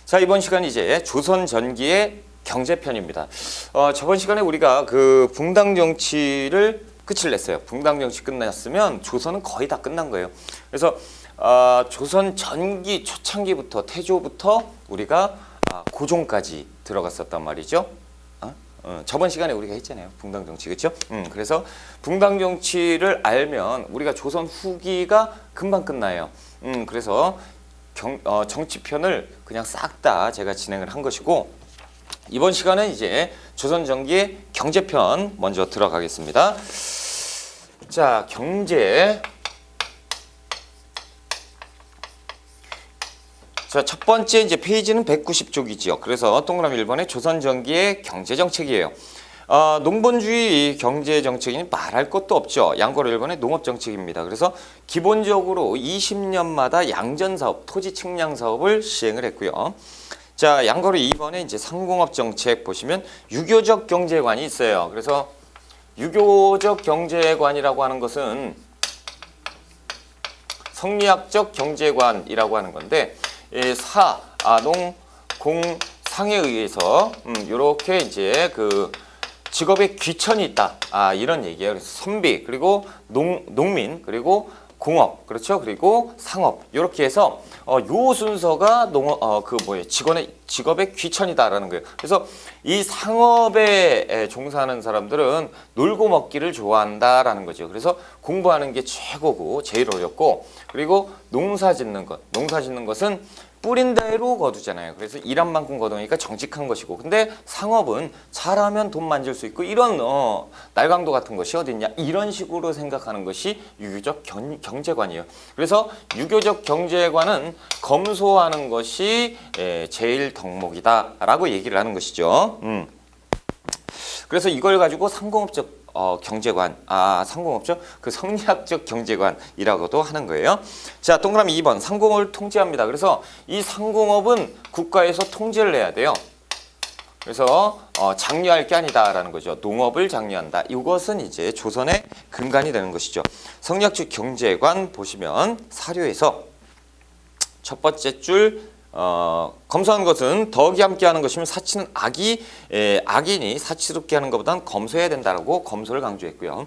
자, 이번 시간 이제 조선 전기의 경제편입니다. 저번 시간에 우리가 그 붕당 정치를 끝을 냈어요. 붕당 정치 끝났으면 조선은 거의 다 끝난 거예요. 그래서 조선 전기 초창기부터 태조부터 우리가 고종까지 들어갔었단 말이죠. 저번 시간에 우리가 했잖아요. 붕당 정치, 그렇죠? 그래서 붕당 정치를 알면 우리가 조선 후기가 금방 끝나요. 그래서 정치편을 그냥 싹 다 제가 진행을 한 것이고, 이번 시간은 이제 조선 전기의 경제편 먼저 들어가겠습니다. 자, 경제. 자, 첫 번째 이제 페이지는 190쪽이지요. 그래서 동그라미 1번에 조선 전기의 경제 정책이에요. 농본주의 경제 정책이니 말할 것도 없죠. 양거로 1번에 농업 정책입니다. 그래서 기본적으로 20년마다 양전 사업, 토지 측량 사업을 시행을 했고요. 자, 양거로 2번에 이제 상공업 정책 보시면 유교적 경제관이 있어요. 그래서 유교적 경제관이라고 하는 것은 성리학적 경제관이라고 하는 건데, 사, 농, 공, 상에 의해서 이렇게 이제 그 직업에 귀천이 있다. 이런 얘기예요. 그래서 선비, 그리고 농민, 그리고 공업, 그렇죠? 그리고 상업. 이렇게 해서 요 순서가 직업의 귀천이다라는 거예요. 그래서 이 상업에 종사하는 사람들은 놀고 먹기를 좋아한다라는 거죠. 그래서 공부하는 게 최고고 제일 어렵고, 그리고 농사 짓는 것은 뿌린 대로 거두잖아요. 그래서 일한 만큼 거두니까 정직한 것이고, 근데 상업은 잘하면 돈 만질 수 있고, 이런 날강도 같은 것이 어딨냐, 이런 식으로 생각하는 것이 유교적 경제관이에요. 그래서 유교적 경제관은 검소하는 것이 제일 덕목이다라고 얘기를 하는 것이죠. 그래서 이걸 가지고 상공업적 경제관, 상공업적 그 성리학적 경제관이라고도 하는 거예요. 자, 동그라미 2번 상공업을 통제합니다. 그래서 이 상공업은 국가에서 통제를 해야 돼요. 그래서 장려할 게 아니다라는 거죠. 농업을 장려한다. 이것은 이제 조선의 근간이 되는 것이죠. 성리학적 경제관 보시면 사료에서 첫 번째 줄 검소한 것은 덕이 함께하는 것이면 사치는 악이니 사치롭게 하는 것보다는 검소해야 된다라고 검소를 강조했고요.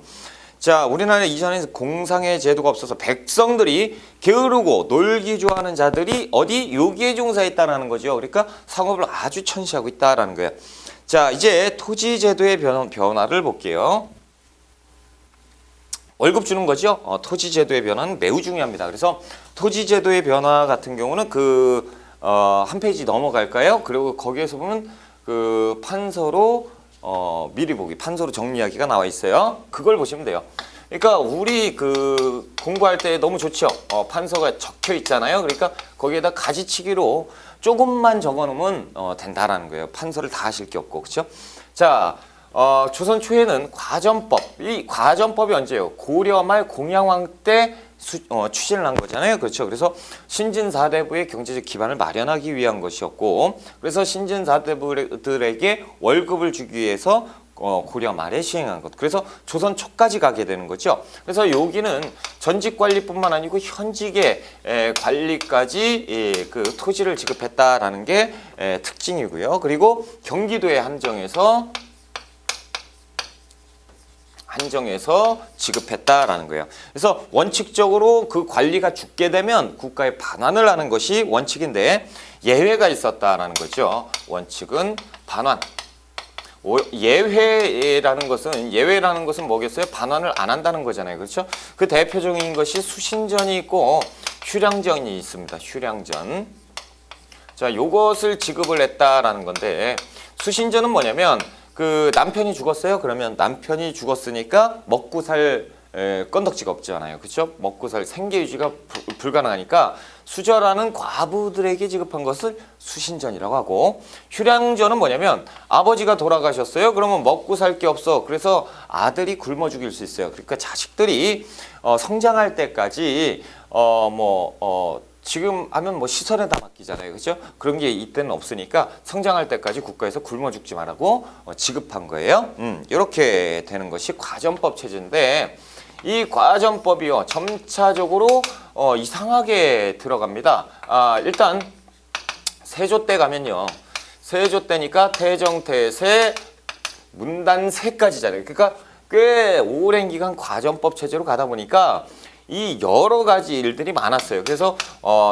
자, 우리나라 이전에 공상의 제도가 없어서 백성들이 게으르고 놀기 좋아하는 자들이 어디 요기에 종사했다라는 거죠. 그러니까 상업을 아주 천시하고 있다라는 거예요. 자, 이제 토지 제도의 변화를 볼게요. 월급 주는 거죠. 토지 제도의 변화는 매우 중요합니다. 그래서 토지 제도의 변화 같은 경우는 한 페이지 넘어갈까요? 그리고 거기에서 보면 그 판서로 미리 보기, 판서로 정리하기가 나와 있어요. 그걸 보시면 돼요. 그러니까 우리 그 공부할 때 너무 좋죠. 판서가 적혀 있잖아요. 그러니까 거기에다 가지치기로 조금만 적어 놓으면 된다라는 거예요. 판서를 다 하실 게 없고, 그렇죠? 자, 조선 초에는 과전법, 이 과전법이 언제예요? 고려 말 공양왕 때 추진을 한 거잖아요. 그렇죠. 그래서 신진사대부의 경제적 기반을 마련하기 위한 것이었고, 그래서 신진사대부들에게 월급을 주기 위해서 고려 말에 시행한 것. 그래서 조선 초까지 가게 되는 거죠. 그래서 여기는 전직 관리뿐만 아니고 현직의 관리까지 그 토지를 지급했다라는 게 특징이고요. 그리고 경기도에 한정해서 지급했다라는 거예요. 그래서 원칙적으로 그 관리가 죽게 되면 국가에 반환을 하는 것이 원칙인데, 예외가 있었다라는 거죠. 원칙은 반환. 예외라는 것은 뭐겠어요? 반환을 안 한다는 거잖아요. 그렇죠? 그 대표적인 것이 수신전이 있고 휴량전이 있습니다. 휴량전. 자, 요것을 지급을 했다라는 건데, 수신전은 뭐냐면 그 남편이 죽었어요. 그러면 남편이 죽었으니까 먹고 살 건덕지가 없잖아요. 그렇죠? 먹고 살 생계 유지가 불가능하니까 수절하는 과부들에게 지급한 것을 수신전이라고 하고, 휴량전은 뭐냐면 아버지가 돌아가셨어요. 그러면 먹고 살 게 없어. 그래서 아들이 굶어 죽일 수 있어요. 그러니까 자식들이 성장할 때까지 지금 하면 뭐 시설에다 맡기잖아요. 그렇죠? 그런 게 이때는 없으니까 성장할 때까지 국가에서 굶어 죽지 말라고 지급한 거예요. 이렇게 되는 것이 과전법 체제인데, 이 과전법이요 점차적으로 이상하게 들어갑니다. 일단 세조 때 가면요. 세조 때니까 태정태세 문단세까지잖아요. 그러니까 꽤 오랜 기간 과전법 체제로 가다 보니까 이 여러 가지 일들이 많았어요. 그래서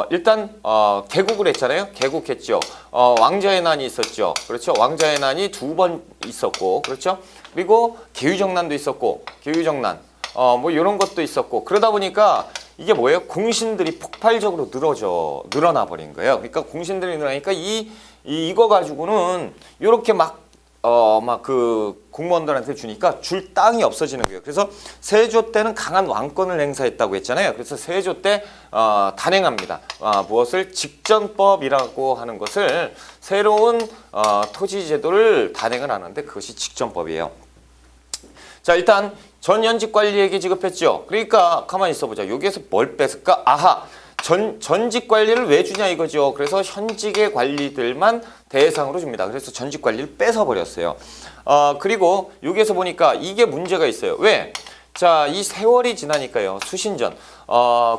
일단 개국을 했잖아요. 개국했죠. 왕자의 난이 있었죠. 그렇죠. 왕자의 난이 2번 있었고, 그렇죠. 그리고 계유정난도 있었고, 계유정난 뭐 이런 것도 있었고, 그러다 보니까 이게 뭐예요? 공신들이 폭발적으로 늘어나 버린 거예요. 그러니까 공신들이 늘어나니까 이거 가지고는 이렇게 막 그 공무원들한테 주니까 줄 땅이 없어지는 거예요. 그래서 세조 때는 강한 왕권을 행사했다고 했잖아요. 그래서 세조 때 단행합니다. 무엇을? 직전법이라고 하는 것을 새로운 토지 제도를 단행을 하는데 그것이 직전법이에요. 자, 일단 전현직 관리에게 지급했죠. 그러니까 가만히 있어보자. 여기에서 뭘 뺐을까? 아하, 전직 관리를 왜 주냐 이거죠. 그래서 현직의 관리들만 대상으로 줍니다. 그래서 전직 관리를 뺏어버렸어요. 그리고 여기에서 보니까 이게 문제가 있어요. 왜? 자, 이 세월이 지나니까요. 수신전,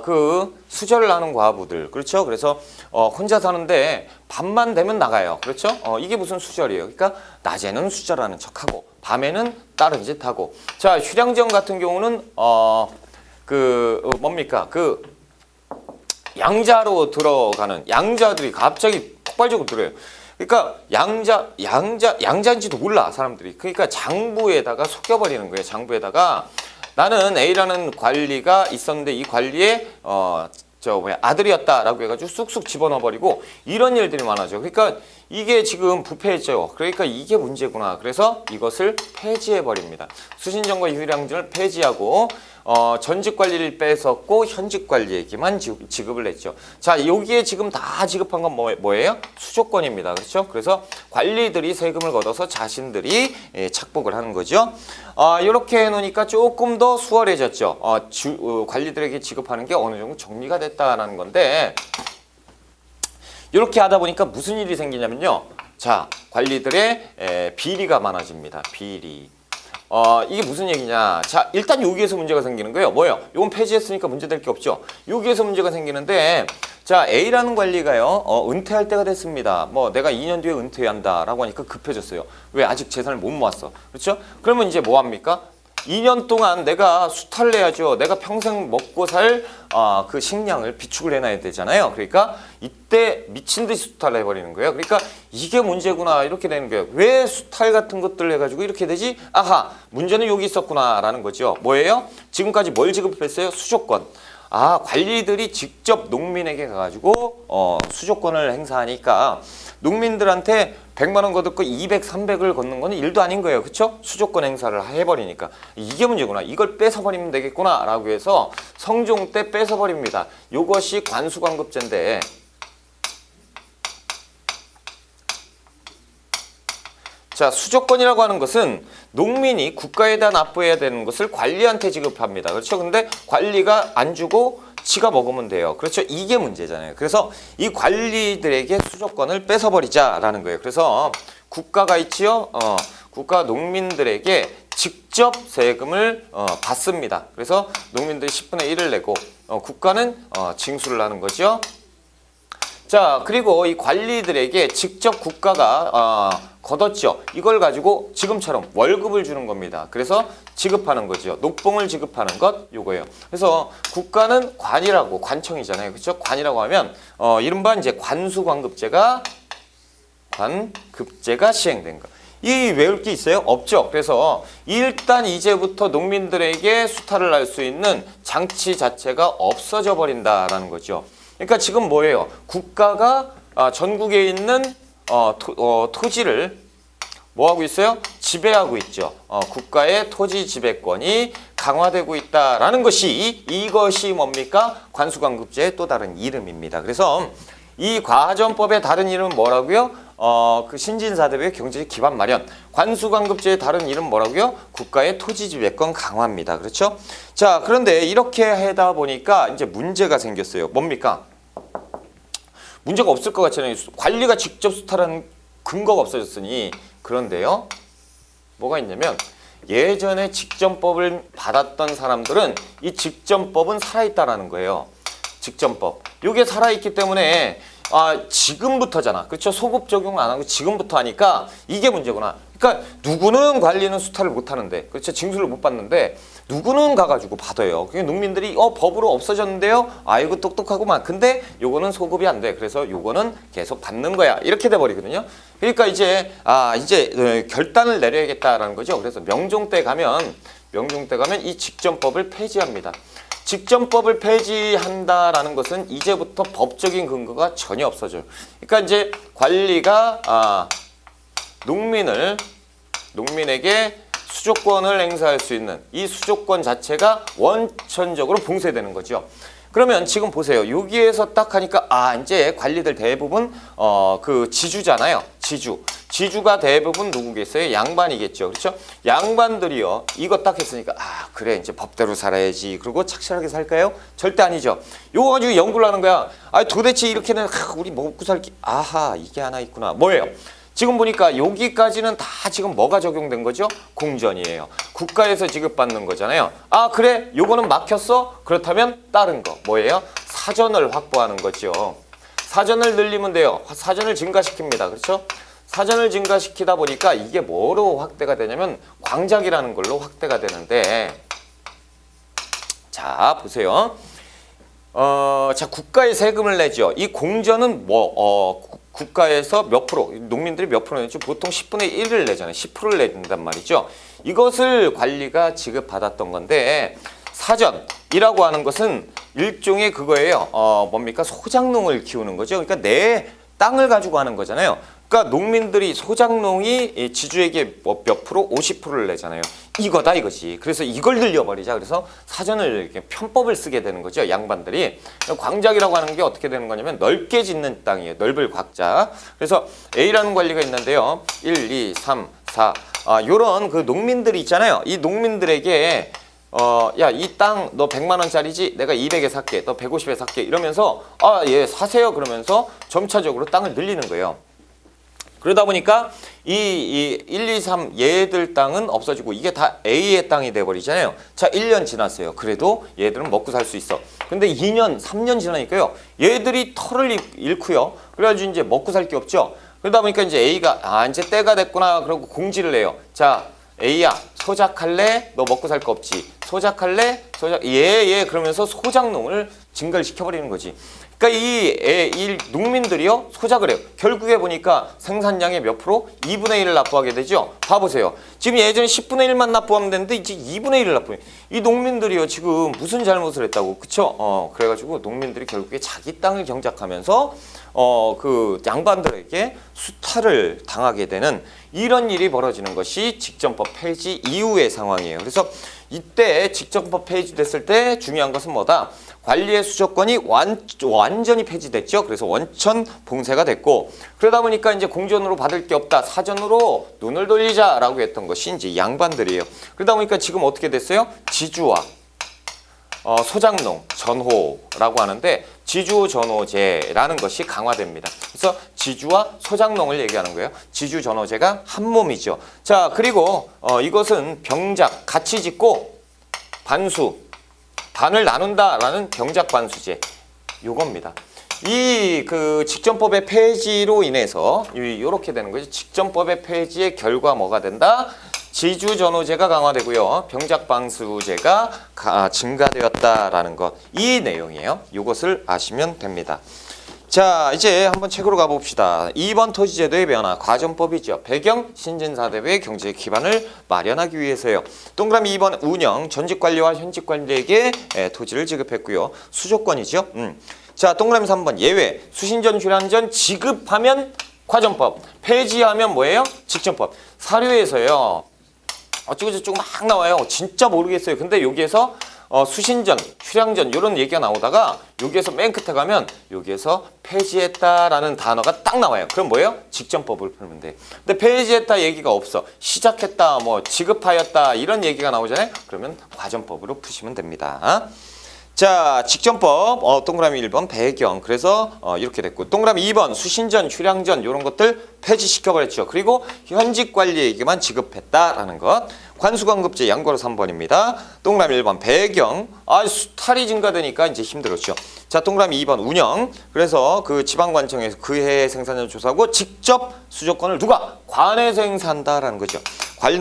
그 수절을 하는 과부들, 그렇죠? 그래서 혼자 사는데 밤만 되면 나가요. 그렇죠? 이게 무슨 수절이에요? 그러니까 낮에는 수절하는 척하고 밤에는 다른 짓 하고. 자, 휴량정 같은 경우는 뭡니까? 양자로 들어가는 양자들이 갑자기 폭발적으로 들어요. 그러니까 양자인지도 몰라 사람들이. 그러니까 장부에다가 속여버리는 거예요. 장부에다가 나는 A라는 관리가 있었는데 이 관리의 아들이었다라고 해가지고 쑥쑥 집어넣어버리고 이런 일들이 많아져. 그러니까 이게 지금 부패했죠. 그러니까 이게 문제구나. 그래서 이것을 폐지해버립니다. 수신정과 휴량증을 폐지하고 전직 관리를 뺏었고 현직 관리에게만 지급을 했죠. 자, 여기에 지금 다 지급한 건 뭐예요? 수조권입니다. 그렇죠? 그래서 관리들이 세금을 걷어서 자신들이 착복을 하는 거죠. 이렇게 해놓으니까 조금 더 수월해졌죠. 관리들에게 지급하는 게 어느 정도 정리가 됐다는 건데 이렇게 하다 보니까 무슨 일이 생기냐면요. 자, 관리들의 비리가 많아집니다. 비리. 이게 무슨 얘기냐. 자, 일단 여기에서 문제가 생기는 거예요. 뭐예요? 이건 폐지했으니까 문제될 게 없죠. 여기에서 문제가 생기는데 자, A라는 관리가요. 은퇴할 때가 됐습니다. 뭐 내가 2년 뒤에 은퇴한다라고 하니까 급해졌어요. 왜? 아직 재산을 못 모았어. 그렇죠? 그러면 이제 뭐 합니까? 2년 동안 내가 수탈을 해야죠. 내가 평생 먹고 살 그 식량을 비축을 해놔야 되잖아요. 그러니까 이때 미친 듯이 수탈을 해버리는 거예요. 그러니까 이게 문제구나 이렇게 되는 거예요. 왜 수탈 같은 것들을 해가지고 이렇게 되지? 아하, 문제는 여기 있었구나라는 거죠. 뭐예요? 지금까지 뭘 지급했어요? 수조권. 관리들이 직접 농민에게 가가지고 수조권을 행사하니까 농민들한테 100만 원 거둘 거 200, 300을 걷는 거는 일도 아닌 거예요. 그렇죠? 수조권 행사를 해버리니까. 이게 문제구나. 이걸 뺏어버리면 되겠구나 라고 해서 성종 때 뺏어버립니다. 이것이 관수관급제인데 자, 수조권이라고 하는 것은 농민이 국가에다 납부해야 되는 것을 관리한테 지급합니다. 그렇죠? 근데 관리가 안 주고 지가 먹으면 돼요. 그렇죠? 이게 문제잖아요. 그래서 이 관리들에게 수조권을 뺏어버리자라는 거예요. 그래서 국가가 있지요. 국가 농민들에게 직접 세금을 받습니다. 그래서 농민들이 10분의 1을 내고 국가는 징수를 하는 거죠. 자, 그리고 이 관리들에게 직접 국가가 걷었죠. 이걸 가지고 지금처럼 월급을 주는 겁니다. 그래서 지급하는 거죠. 녹봉을 지급하는 것 요거예요. 그래서 국가는 관이라고 관청이잖아요. 그렇죠? 관이라고 하면 이른바 이제 관수관급제가 시행된 거. 이 외울 게 있어요? 없죠. 그래서 일단 이제부터 농민들에게 수탈을 할 수 있는 장치 자체가 없어져 버린다라는 거죠. 그러니까 지금 뭐예요? 국가가 전국에 있는 토지를 뭐 하고 있어요? 지배하고 있죠. 국가의 토지 지배권이 강화되고 있다라는 것이 이것이 뭡니까? 관수관급제의 또 다른 이름입니다. 그래서 이 과전법의 다른 이름은 뭐라고요? 그 신진사대부의 경제적 기반 마련. 관수관급제의 다른 이름 뭐라고요? 국가의 토지 지배권 강화입니다. 그렇죠? 자, 그런데 이렇게 하다 보니까 이제 문제가 생겼어요. 뭡니까? 문제가 없을 것 같잖아요. 관리가 직접 수탈하는 근거가 없어졌으니. 그런데요, 뭐가 있냐면 예전에 직전법을 받았던 사람들은 이 직전법은 살아있다라는 거예요. 직전법. 이게 살아있기 때문에 지금부터잖아. 그렇죠? 소급 적용 안 하고 지금부터 하니까 이게 문제구나. 그러니까 누구는 관리는 수탈을 못 하는데, 그렇죠? 징수를 못 받는데 누구는 가가지고 받아요. 그게 농민들이 법으로 없어졌는데요. 아이고 똑똑하고만. 근데 요거는 소급이 안 돼. 그래서 요거는 계속 받는 거야. 이렇게 돼 버리거든요. 그러니까 이제 결단을 내려야겠다라는 거죠. 그래서 명종 때 가면 이 직전법을 폐지합니다. 직전법을 폐지한다라는 것은 이제부터 법적인 근거가 전혀 없어져요. 그러니까 이제 관리가 농민에게 수조권을 행사할 수 있는 이 수조권 자체가 원천적으로 봉쇄되는 거죠. 그러면 지금 보세요. 여기에서 딱 하니까 이제 관리들 대부분 그 지주잖아요. 지주가 대부분 누구겠어요? 양반이겠죠. 그렇죠? 양반들이요. 이거 딱 했으니까 그래 이제 법대로 살아야지. 그리고 착실하게 살까요? 절대 아니죠. 요거 가지고 연구를 하는 거야. 도대체 이렇게는 우리 먹고 살기 이게 하나 있구나. 뭐예요? 지금 보니까 여기까지는 다 지금 뭐가 적용된 거죠? 공전이에요. 국가에서 지급받는 거잖아요. 그래? 요거는 막혔어? 그렇다면 다른 거 뭐예요? 사전을 확보하는 거죠. 사전을 늘리면 돼요. 사전을 증가시킵니다. 그렇죠? 사전을 증가시키다 보니까 이게 뭐로 확대가 되냐면 광작이라는 걸로 확대가 되는데, 자 보세요. 자 국가에 세금을 내죠. 이 공전은 국가에서 몇 프로, 농민들이 몇 프로 내죠? 보통 10분의 1을 내잖아요. 10%를 내준단 말이죠. 이것을 관리가 지급받았던 건데, 사전이라고 하는 것은 일종의 그거예요. 뭡니까? 소작농을 키우는 거죠. 그러니까 내 땅을 가지고 하는 거잖아요. 그러니까 농민들이 소작농이 지주에게 몇 프로? 50%를 내잖아요. 이거다 이거지. 그래서 이걸 늘려버리자. 그래서 사전을 이렇게 편법을 쓰게 되는 거죠. 양반들이. 광작이라고 하는 게 어떻게 되는 거냐면 넓게 짓는 땅이에요. 넓을 곽자. 그래서 A라는 관리가 있는데요. 1, 2, 3, 4 요런 그 농민들이 있잖아요. 이 농민들에게 야, 이 땅 너 100만 원짜리지? 내가 200에 살게. 너 150에 살게. 이러면서 예, 사세요. 그러면서 점차적으로 땅을 늘리는 거예요. 그러다 보니까 이 1, 2, 3 얘들 땅은 없어지고 이게 다 A의 땅이 돼버리잖아요. 자, 1년 지났어요. 그래도 얘들은 먹고 살 수 있어. 근데 2년, 3년 지나니까요. 얘들이 털을 잃고요. 그래가지고 이제 먹고 살 게 없죠. 그러다 보니까 이제 A가 이제 때가 됐구나. 그러고 공지를 해요. 자, A야, 소작할래? 너 먹고 살 거 없지. 소작할래? 예. 그러면서 소작농을 증가를 시켜버리는 거지. 그러니까 이 농민들이요 소작을 해요. 결국에 보니까 생산량의 몇 프로? 2분의 1을 납부하게 되죠. 봐보세요. 지금 예전에 10분의 1만 납부하면 되는데 이제 2분의 1을 납부해요. 이 농민들이요 지금 무슨 잘못을 했다고, 그쵸? 그래가지고 농민들이 결국에 자기 땅을 경작하면서 그 양반들에게 수탈을 당하게 되는 이런 일이 벌어지는 것이 직전법 폐지 이후의 상황이에요. 그래서 이때 직전법 폐지됐을 때 중요한 것은 뭐다? 관리의 수조권이 완전히 폐지됐죠. 그래서 원천 봉쇄가 됐고, 그러다 보니까 이제 공전으로 받을 게 없다. 사전으로 눈을 돌리자라고 했던 것이 이제 양반들이에요. 그러다 보니까 지금 어떻게 됐어요? 지주와 소작농, 전호라고 하는데 지주 전호제라는 것이 강화됩니다. 그래서 지주와 소작농을 얘기하는 거예요. 지주 전호제가 한 몸이죠. 자, 그리고 이것은 병작 같이 짓고 반을 나눈다라는 병작 반수제 요겁니다. 이 그 직전법의 폐지로 인해서 이렇게 되는 거죠. 직전법의 폐지의 결과 뭐가 된다? 지주 전호제가 강화되고요. 병작 방수제가 증가되었다라는 것. 이 내용이에요. 이것을 아시면 됩니다. 자, 이제 한번 책으로 가봅시다. 2번 토지제도의 변화, 과전법이죠. 배경, 신진사대부의 경제 기반을 마련하기 위해서요. 동그라미 2번 운영, 전직관리와 현직관리에게 토지를 지급했고요. 수조권이죠. 자, 동그라미 3번 예외, 수신전, 휴란전 지급하면 과전법, 폐지하면 뭐예요? 직전법. 사료에서요. 어쩌고저쩌고 막 나와요. 진짜 모르겠어요. 근데 여기에서 수신전, 휴량전 이런 얘기가 나오다가 여기에서 맨 끝에 가면 여기에서 폐지했다라는 단어가 딱 나와요. 그럼 뭐예요? 직전법을 풀면 돼. 근데 폐지했다 얘기가 없어. 시작했다, 뭐 지급하였다 이런 얘기가 나오잖아요. 그러면 과전법으로 푸시면 됩니다. 자, 직전법 동그라미 1번 배경. 그래서 이렇게 됐고 동그라미 2번 수신전, 휴량전 이런 것들 폐지시켜버렸죠. 그리고 현직 관리에게만 지급했다라는 것. 관수관급제 양거로 3번입니다. 동그라미 1번 배경. 수탈이 증가되니까 이제 힘들었죠. 자, 동그라미 2번 운영. 그래서 그 지방관청에서 그 해의 생산량을 조사하고 직접 수조권을 누가? 관에서 행사한다라는 거죠.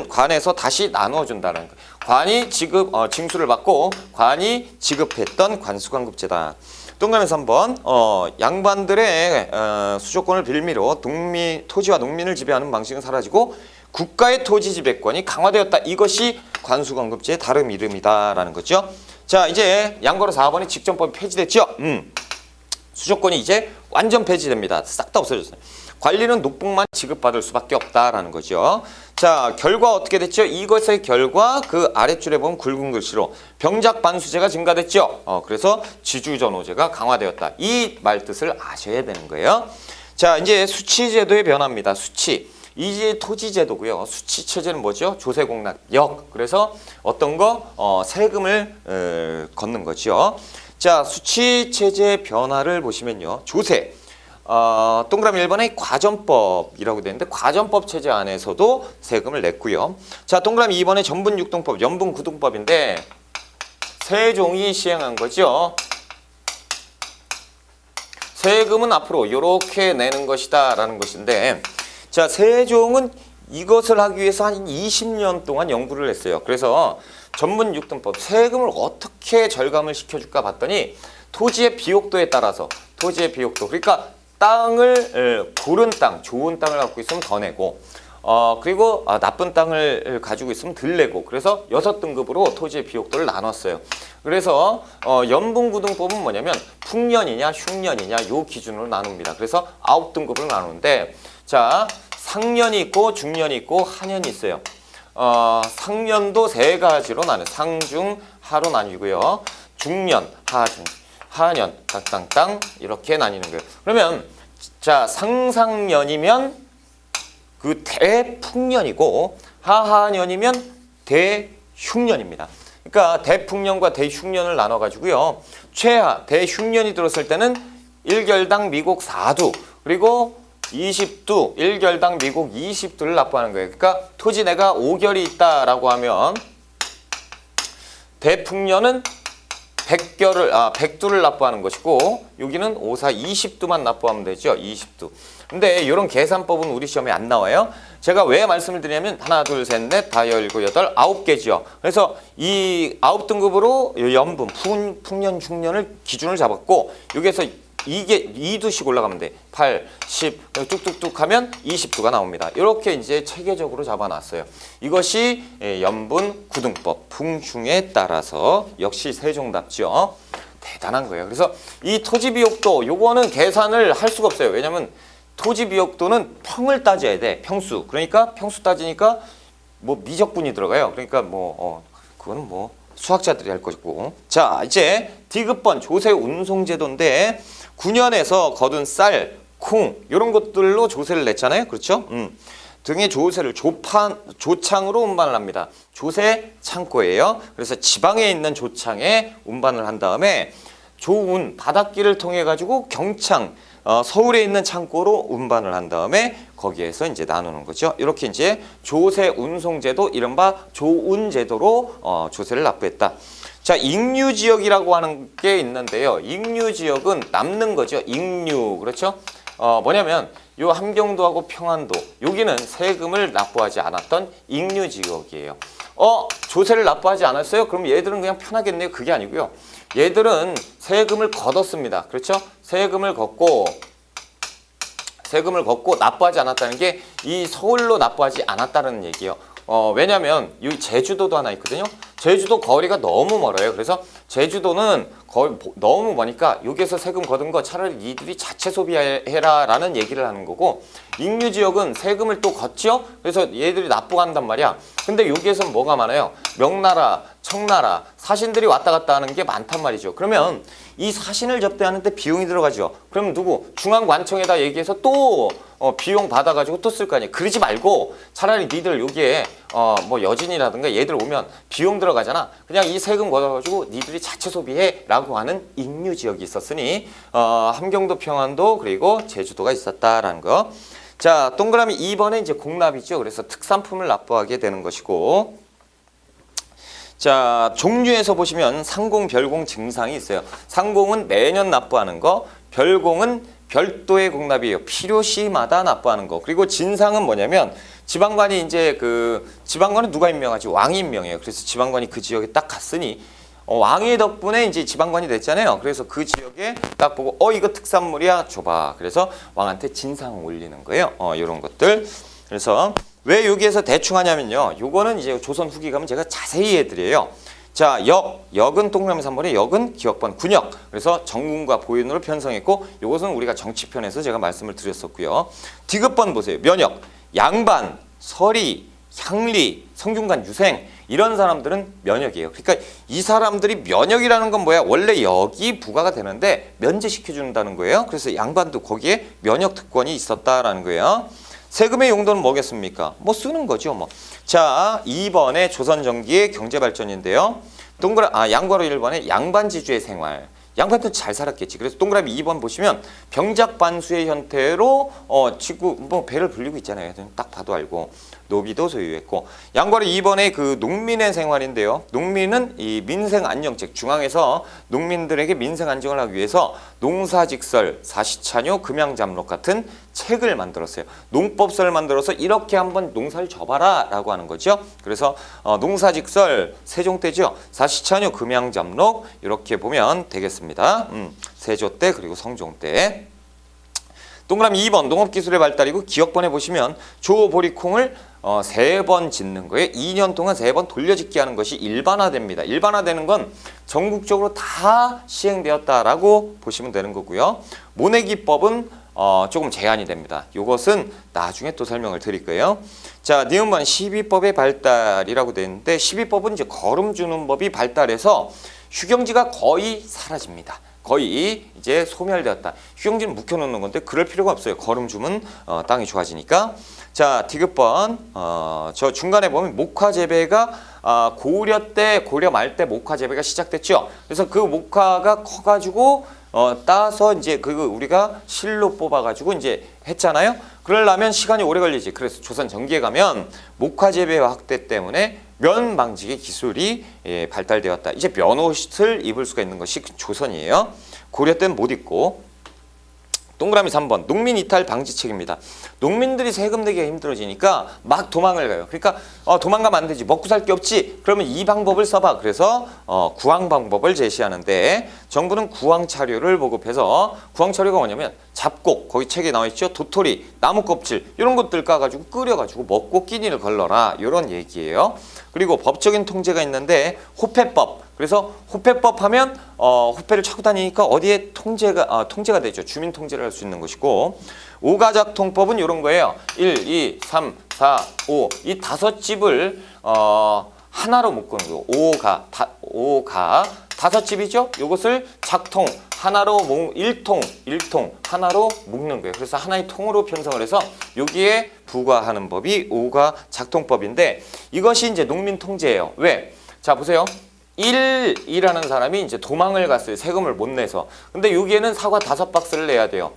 관에서 다시 나눠준다는 거. 관이 징수를 받고 관이 지급했던 관수관급제다. 동그라미 3번 양반들의 수조권을 빌미로 토지와 농민을 지배하는 방식은 사라지고 국가의 토지 지배권이 강화되었다. 이것이 관수관급제의 다른 이름이다라는 거죠. 자, 이제 양거로 4번이 직전법이 폐지됐죠. 수조권이 이제 완전 폐지됩니다. 싹 다 없어졌어요. 관리는 녹복만 지급받을 수밖에 없다라는 거죠. 자, 결과 어떻게 됐죠? 이것의 결과 그 아랫줄에 보면 굵은 글씨로 병작 반수제가 증가됐죠. 그래서 지주전호제가 강화되었다. 이 말뜻을 아셔야 되는 거예요. 자, 이제 수치제도의 변화입니다. 수치. 이제 토지제도고요. 수치체제는 뭐죠? 조세공납역. 그래서 어떤 거? 세금을 걷는 거죠. 자, 수치체제 변화를 보시면요. 조세. 동그라미 1번에 과전법이라고 되는데 과전법 체제 안에서도 세금을 냈고요. 자, 동그라미 2번에 전분육동법, 연분구동법인데 세종이 시행한 거죠. 세금은 앞으로 이렇게 내는 것이다 라는 것인데 자, 세종은 이것을 하기 위해서 한 20년 동안 연구를 했어요. 그래서 전분육동법, 세금을 어떻게 절감을 시켜줄까 봤더니 토지의 비옥도에 따라서 토지의 비옥도, 그러니까 땅을 고른 땅, 좋은 땅을 갖고 있으면 더 내고 그리고 나쁜 땅을 가지고 있으면 덜 내고 그래서 6등급으로 토지의 비옥도를 나눴어요. 그래서 연분구등법은 뭐냐면 풍년이냐 흉년이냐 요 기준으로 나눕니다. 그래서 9등급을 나누는데 자, 상년이 있고 중년이 있고 하년이 있어요. 상년도 세 가지로 나눠요. 상중 하로 나뉘고요. 중년, 하중, 하년, 땅땅땅 이렇게 나뉘는 거예요. 그러면 자, 상상년이면 그 대풍년이고 하하년이면 대흉년입니다. 그러니까 대풍년과 대흉년을 나눠 가지고요. 최하 대흉년이 들었을 때는 1결당 미국 4두 그리고 20두 1결당 미국 20두를 납부하는 거예요. 그러니까 토지 내가 5결이 있다라고 하면 대풍년은 100두를 납부하는 것이고 여기는 5, 4, 20두만 납부하면 되죠. 20두. 근데 이런 계산법은 우리 시험에 안 나와요. 제가 왜 말씀을 드리냐면 하나, 둘, 셋, 넷, 다 17, 9개죠. 그래서 이 9등급으로 연분, 풍년, 중년을 기준을 잡았고 여기에서 이게 2두씩 올라가면 돼. 8, 10 뚝뚝뚝 하면 20두가 나옵니다. 이렇게 이제 체계적으로 잡아놨어요. 이것이 연분 구등법 풍흉에 따라서 역시 세종답죠. 대단한 거예요. 그래서 이 토지 비옥도 요거는 계산을 할 수가 없어요. 왜냐면 토지 비옥도는 평을 따져야 돼. 평수. 그러니까 평수 따지니까 뭐 미적분이 들어가요. 그러니까 그거는 뭐 수학자들이 할 것이고. 자, 이제 D급번 조세 운송제도인데 9년에서 거둔 쌀, 콩 이런 것들로 조세를 냈잖아요. 그렇죠? 등의 조세를 조창으로 운반을 합니다. 조세 창고예요. 그래서 지방에 있는 조창에 운반을 한 다음에 조운 바닷길을 통해 가지고 경창 서울에 있는 창고로 운반을 한 다음에 거기에서 이제 나누는 거죠. 이렇게 이제 조세 운송제도 이른바 조운제도로 조세를 납부했다. 자, 익류지역이라고 하는 게 있는데요. 익류지역은 남는 거죠. 익류. 그렇죠? 뭐냐면 요 함경도하고 평안도 여기는 세금을 납부하지 않았던 익류지역이에요. 조세를 납부하지 않았어요? 그럼 얘들은 그냥 편하겠네요. 그게 아니고요. 얘들은 세금을 걷었습니다. 그렇죠? 세금을 걷고 납부하지 않았다는 게 이 서울로 납부하지 않았다는 얘기예요. 왜냐면 여기 제주도도 하나 있거든요. 제주도 거리가 너무 멀어요. 그래서 제주도는 거의 너무 머니까 여기에서 세금 걷은 거 차라리 니들이 자체 소비해라 라는 얘기를 하는 거고 익류지역은 세금을 또 걷죠. 그래서 얘들이 납부한단 말이야. 근데 여기에서는 뭐가 많아요? 명나라, 청나라, 사신들이 왔다 갔다 하는 게 많단 말이죠. 그러면 이 사신을 접대하는데 비용이 들어가죠. 그럼 누구? 중앙관청에다 얘기해서 또 비용 받아가지고 또 쓸 거 아니에요. 그러지 말고 차라리 니들 여기에 뭐 여진이라든가 얘들 오면 비용 들어가잖아. 그냥 이 세금 걷어가지고 니들이 자체 소비해라고 하는 인류 지역이 있었으니 함경도, 평안도 그리고 제주도가 있었다라는 거. 자, 동그라미 2번에 이제 공납이죠. 그래서 특산품을 납부하게 되는 것이고. 자, 종류에서 보시면 상공, 별공, 증상이 있어요. 상공은 매년 납부하는 거, 별공은 별도의 공납이에요. 필요시마다 납부하는 거. 그리고 진상은 뭐냐면 지방관이 이제 지방관은 누가 임명하지? 왕이 임명해요. 그래서 지방관이 그 지역에 딱 갔으니 왕의 덕분에 이제 지방관이 됐잖아요. 그래서 그 지역에 딱 보고 이거 특산물이야 줘봐. 그래서 왕한테 진상을 올리는 거예요. 이런 것들. 그래서 왜 여기에서 대충 하냐면요. 요거는 이제 조선 후기 가면 제가 자세히 해드려요. 자, 역은 동그라미 3번에 역은 기역번 군역. 그래서 정군과 보윤으로 편성했고 요것은 우리가 정치편에서 제가 말씀을 드렸었고요. 디귿번 보세요. 면역, 양반, 서리, 향리, 성균관, 유생 이런 사람들은 면역이에요. 그러니까 이 사람들이 면역이라는 건 뭐야? 원래 역이 부과가 되는데 면제시켜준다는 거예요. 그래서 양반도 거기에 면역 특권이 있었다라는 거예요. 세금의 용도는 뭐겠습니까? 뭐 쓰는 거죠, 뭐. 자, 2번에 조선 전기의 경제 발전인데요. 양괄호 1번에 양반지주의 생활. 양반도 잘 살았겠지. 그래서 동그라미 2번 보시면 병작반수의 형태로 지구 뭐 배를 불리고 있잖아요. 딱 봐도 알고 노비도 소유했고. 양괄호 2번에 그 농민의 생활인데요. 농민은 이 민생 안정책 중앙에서 농민들에게 민생 안정을 하기 위해서 농사직설, 사시찬요, 금양잡록 같은 책을 만들었어요. 농법서를 만들어서 이렇게 한번 농사를 져봐라라고 하는 거죠. 그래서 농사직설 세종 때죠. 사시찬요, 금양잡록 이렇게 보면 되겠습니다. 세조 때 그리고 성종 때. 동그라미 2번 농업기술의 발달이고 기역번에 보시면 조보리콩을 3번 짓는 거예요. 2년 동안 3번 돌려짓기 하는 것이 일반화됩니다. 일반화되는 건 전국적으로 다 시행되었다라고 보시면 되는 거고요. 모내기법은 조금 제한이 됩니다. 이것은 나중에 또 설명을 드릴 거예요. 자, 니은번 12법의 발달이라고 되어 있는데 12법은 이제 거름 주는 법이 발달해서 휴경지가 거의 사라집니다. 거의 이제 소멸되었다. 휴경지는 묵혀놓는 건데 그럴 필요가 없어요. 거름 주면 땅이 좋아지니까. 자, 디귿번 저 중간에 보면 목화 재배가 고려 때 고려 말 때 목화 재배가 시작됐죠. 그래서 그 목화가 커가지고 따서 이제 우리가 실로 뽑아가지고 이제 했잖아요. 그러려면 시간이 오래 걸리지. 그래서 조선 전기에 가면 목화 재배 확대 때문에 면 방직의 기술이 발달되었다. 이제 면옷을 입을 수가 있는 것이 조선이에요. 고려 때는 못 입고. 동그라미 3번 농민 이탈 방지책입니다. 농민들이 세금 내기가 힘들어지니까 막 도망을 가요. 그러니까 도망가면 안 되지. 먹고 살 게 없지. 그러면 이 방법을 써봐. 그래서 구황 방법을 제시하는데 정부는 구황 차료를 보급해서 구황 차료가 뭐냐면 잡곡, 거기 책에 나와 있죠. 도토리, 나무 껍질 이런 것들 까가지고 끓여가지고 먹고 끼니를 걸러라 이런 얘기예요. 그리고 법적인 통제가 있는데 호패법. 그래서 호패법 하면 호패를 차고 다니니까 어디에 통제가 되죠. 주민 통제를 할 수 있는 것이고. 오가작통법은 이런 거예요. 1, 2, 3, 4, 5 이 5집을 하나로 묶는 거예요. 오가 5집이죠. 이것을 작통 하나로 일통 하나로 묶는 거예요. 그래서 하나의 통으로 편성을 해서 여기에 부과하는 법이 오가작통법인데 이것이 이제 농민 통제예요. 왜? 자, 보세요. 1이라는 사람이 이제 도망을 갔어요. 세금을 못 내서. 근데 여기에는 사과 5박스를 내야 돼요.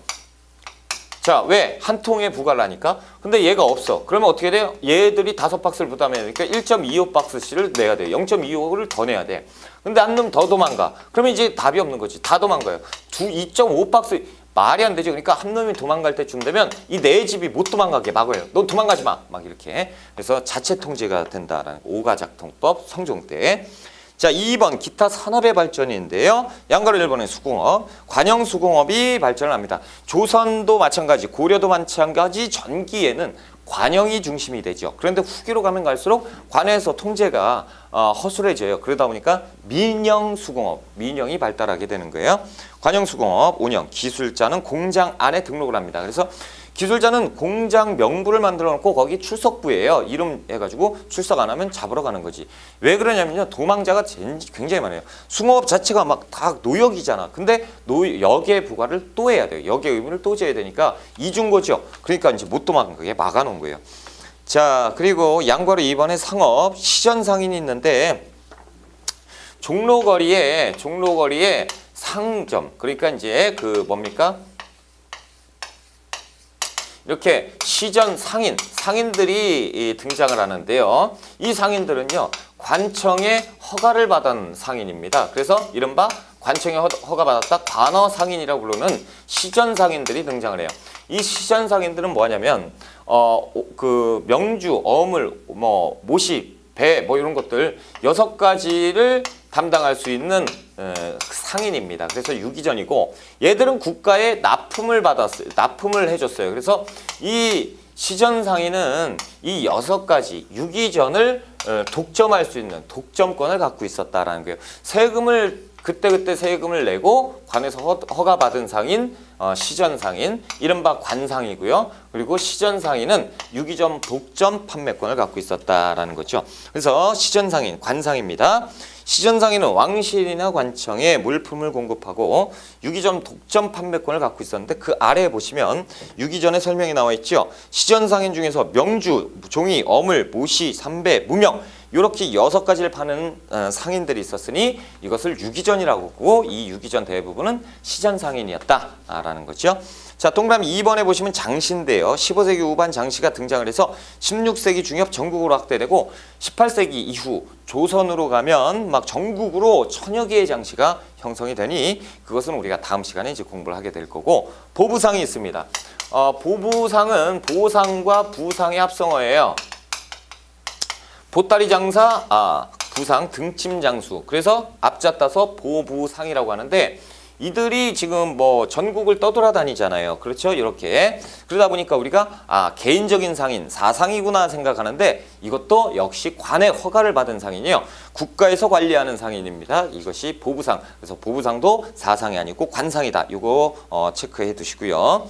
자, 왜? 한 통에 부과를 하니까. 근데 얘가 없어. 그러면 어떻게 돼요? 얘들이 5박스를 부담해야 되니까 1.25박스씩을 내야 돼요. 0.25를 더 내야 돼. 근데 안 넣으면 더 도망가. 그러면 이제 답이 없는 거지. 다 도망가요. 2.5박스 말이 안 되죠. 그러니까 한 놈이 도망갈 때쯤 되면 이 네 집이 못 도망가게 막아요. 너 도망가지 마. 막 이렇게. 그래서 자체 통제가 된다라는 오가작통법 성종 때. 자, 2번 기타 산업의 발전인데요. 양가로 1번의 수공업, 관영 수공업이 발전을 합니다. 조선도 마찬가지, 고려도 마찬가지 전기에는 관영이 중심이 되죠. 그런데 후기로 가면 갈수록 관에서 통제가 허술해져요. 그러다 보니까 민영 수공업, 민영이 발달하게 되는 거예요. 관영 수공업 운영, 기술자는 공장 안에 등록을 합니다. 그래서 기술자는 공장 명부를 만들어 놓고 거기 출석부예요. 이름 해가지고 출석 안 하면 잡으러 가는 거지. 왜 그러냐면요. 도망자가 굉장히 많아요. 숭어업 자체가 막 다 노역이잖아. 근데 역의 부과를 또 해야 돼요. 역의 의무를 또 져야 되니까 이중고죠. 그러니까 이제 못 도망가게 막아놓은 거예요. 자, 그리고 양과로 2번에 상업 시전상인이 있는데 종로거리에 상점, 그러니까 이제 그 뭡니까? 이렇게 시전 상인들이 등장을 하는데요. 이 상인들은요, 관청의 허가를 받은 상인입니다. 그래서 이른바 관청의 허가받았다 관어 상인이라고 부르는 시전 상인들이 등장을 해요. 이 시전 상인들은 뭐냐면 그 명주, 어물, 뭐 모시, 배, 뭐 이런 것들 6가지를 담당할 수 있는 상인입니다. 그래서 유기전이고 얘들은 국가에 납품을 해줬어요. 그래서 이 시전 상인은 이 6가지 유기전을 독점할 수 있는 독점권을 갖고 있었다라는 거예요. 그때 세금을 내고 관에서 허가받은 상인, 시전 상인, 이른바 관상이고요. 그리고 시전 상인은 유기전 독점 판매권을 갖고 있었다라는 거죠. 그래서 시전 상인, 관상입니다. 시전 상인은 왕실이나 관청에 물품을 공급하고 유기전 독점 판매권을 갖고 있었는데 그 아래에 보시면 유기전의 설명이 나와 있죠. 시전 상인 중에서 명주, 종이, 어물, 모시, 삼배, 무명 이렇게 6가지를 파는 상인들이 있었으니 이것을 유기전이라고 하고 이 유기전 대부분은 시전 상인이었다라는 거죠. 자, 동그라미 2번에 보시면 장시인데요. 15세기 후반 장시가 등장을 해서 16세기 중엽 전국으로 확대되고 18세기 이후 조선으로 가면 막 전국으로 천여 개의 장시가 형성이 되니 그것은 우리가 다음 시간에 이제 공부를 하게 될 거고 보부상이 있습니다. 보부상은 보상과 부상의 합성어예요. 보따리 장사, 부상, 등짐 장수. 그래서 앞자 따서 보부상이라고 하는데 이들이 지금 뭐 전국을 떠돌아다니잖아요. 그렇죠? 이렇게. 그러다 보니까 우리가 개인적인 상인, 사상이구나 생각하는데 이것도 역시 관의 허가를 받은 상인이에요. 국가에서 관리하는 상인입니다. 이것이 보부상. 그래서 보부상도 사상이 아니고 관상이다. 이거 체크해 두시고요.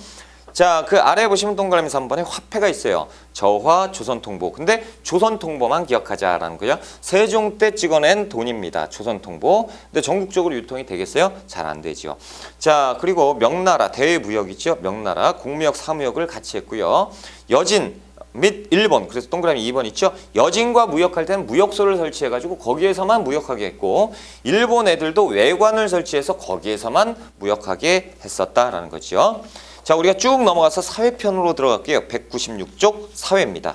자, 그 아래에 보시면 동그라미 3번에 화폐가 있어요. 저화, 조선통보. 근데 조선통보만 기억하자라는 거죠. 세종 때 찍어낸 돈입니다. 조선통보. 근데 전국적으로 유통이 되겠어요? 잘 안 되죠. 자, 그리고 명나라, 대무역이죠. 명나라, 공무역, 사무역을 같이 했고요. 여진 및 일본, 그래서 동그라미 2번 있죠. 여진과 무역할 때는 무역소를 설치해가지고 거기에서만 무역하게 했고 일본 애들도 외관을 설치해서 거기에서만 무역하게 했었다라는 거죠. 자, 우리가 쭉 넘어가서 사회편으로 들어갈게요. 196쪽 사회입니다.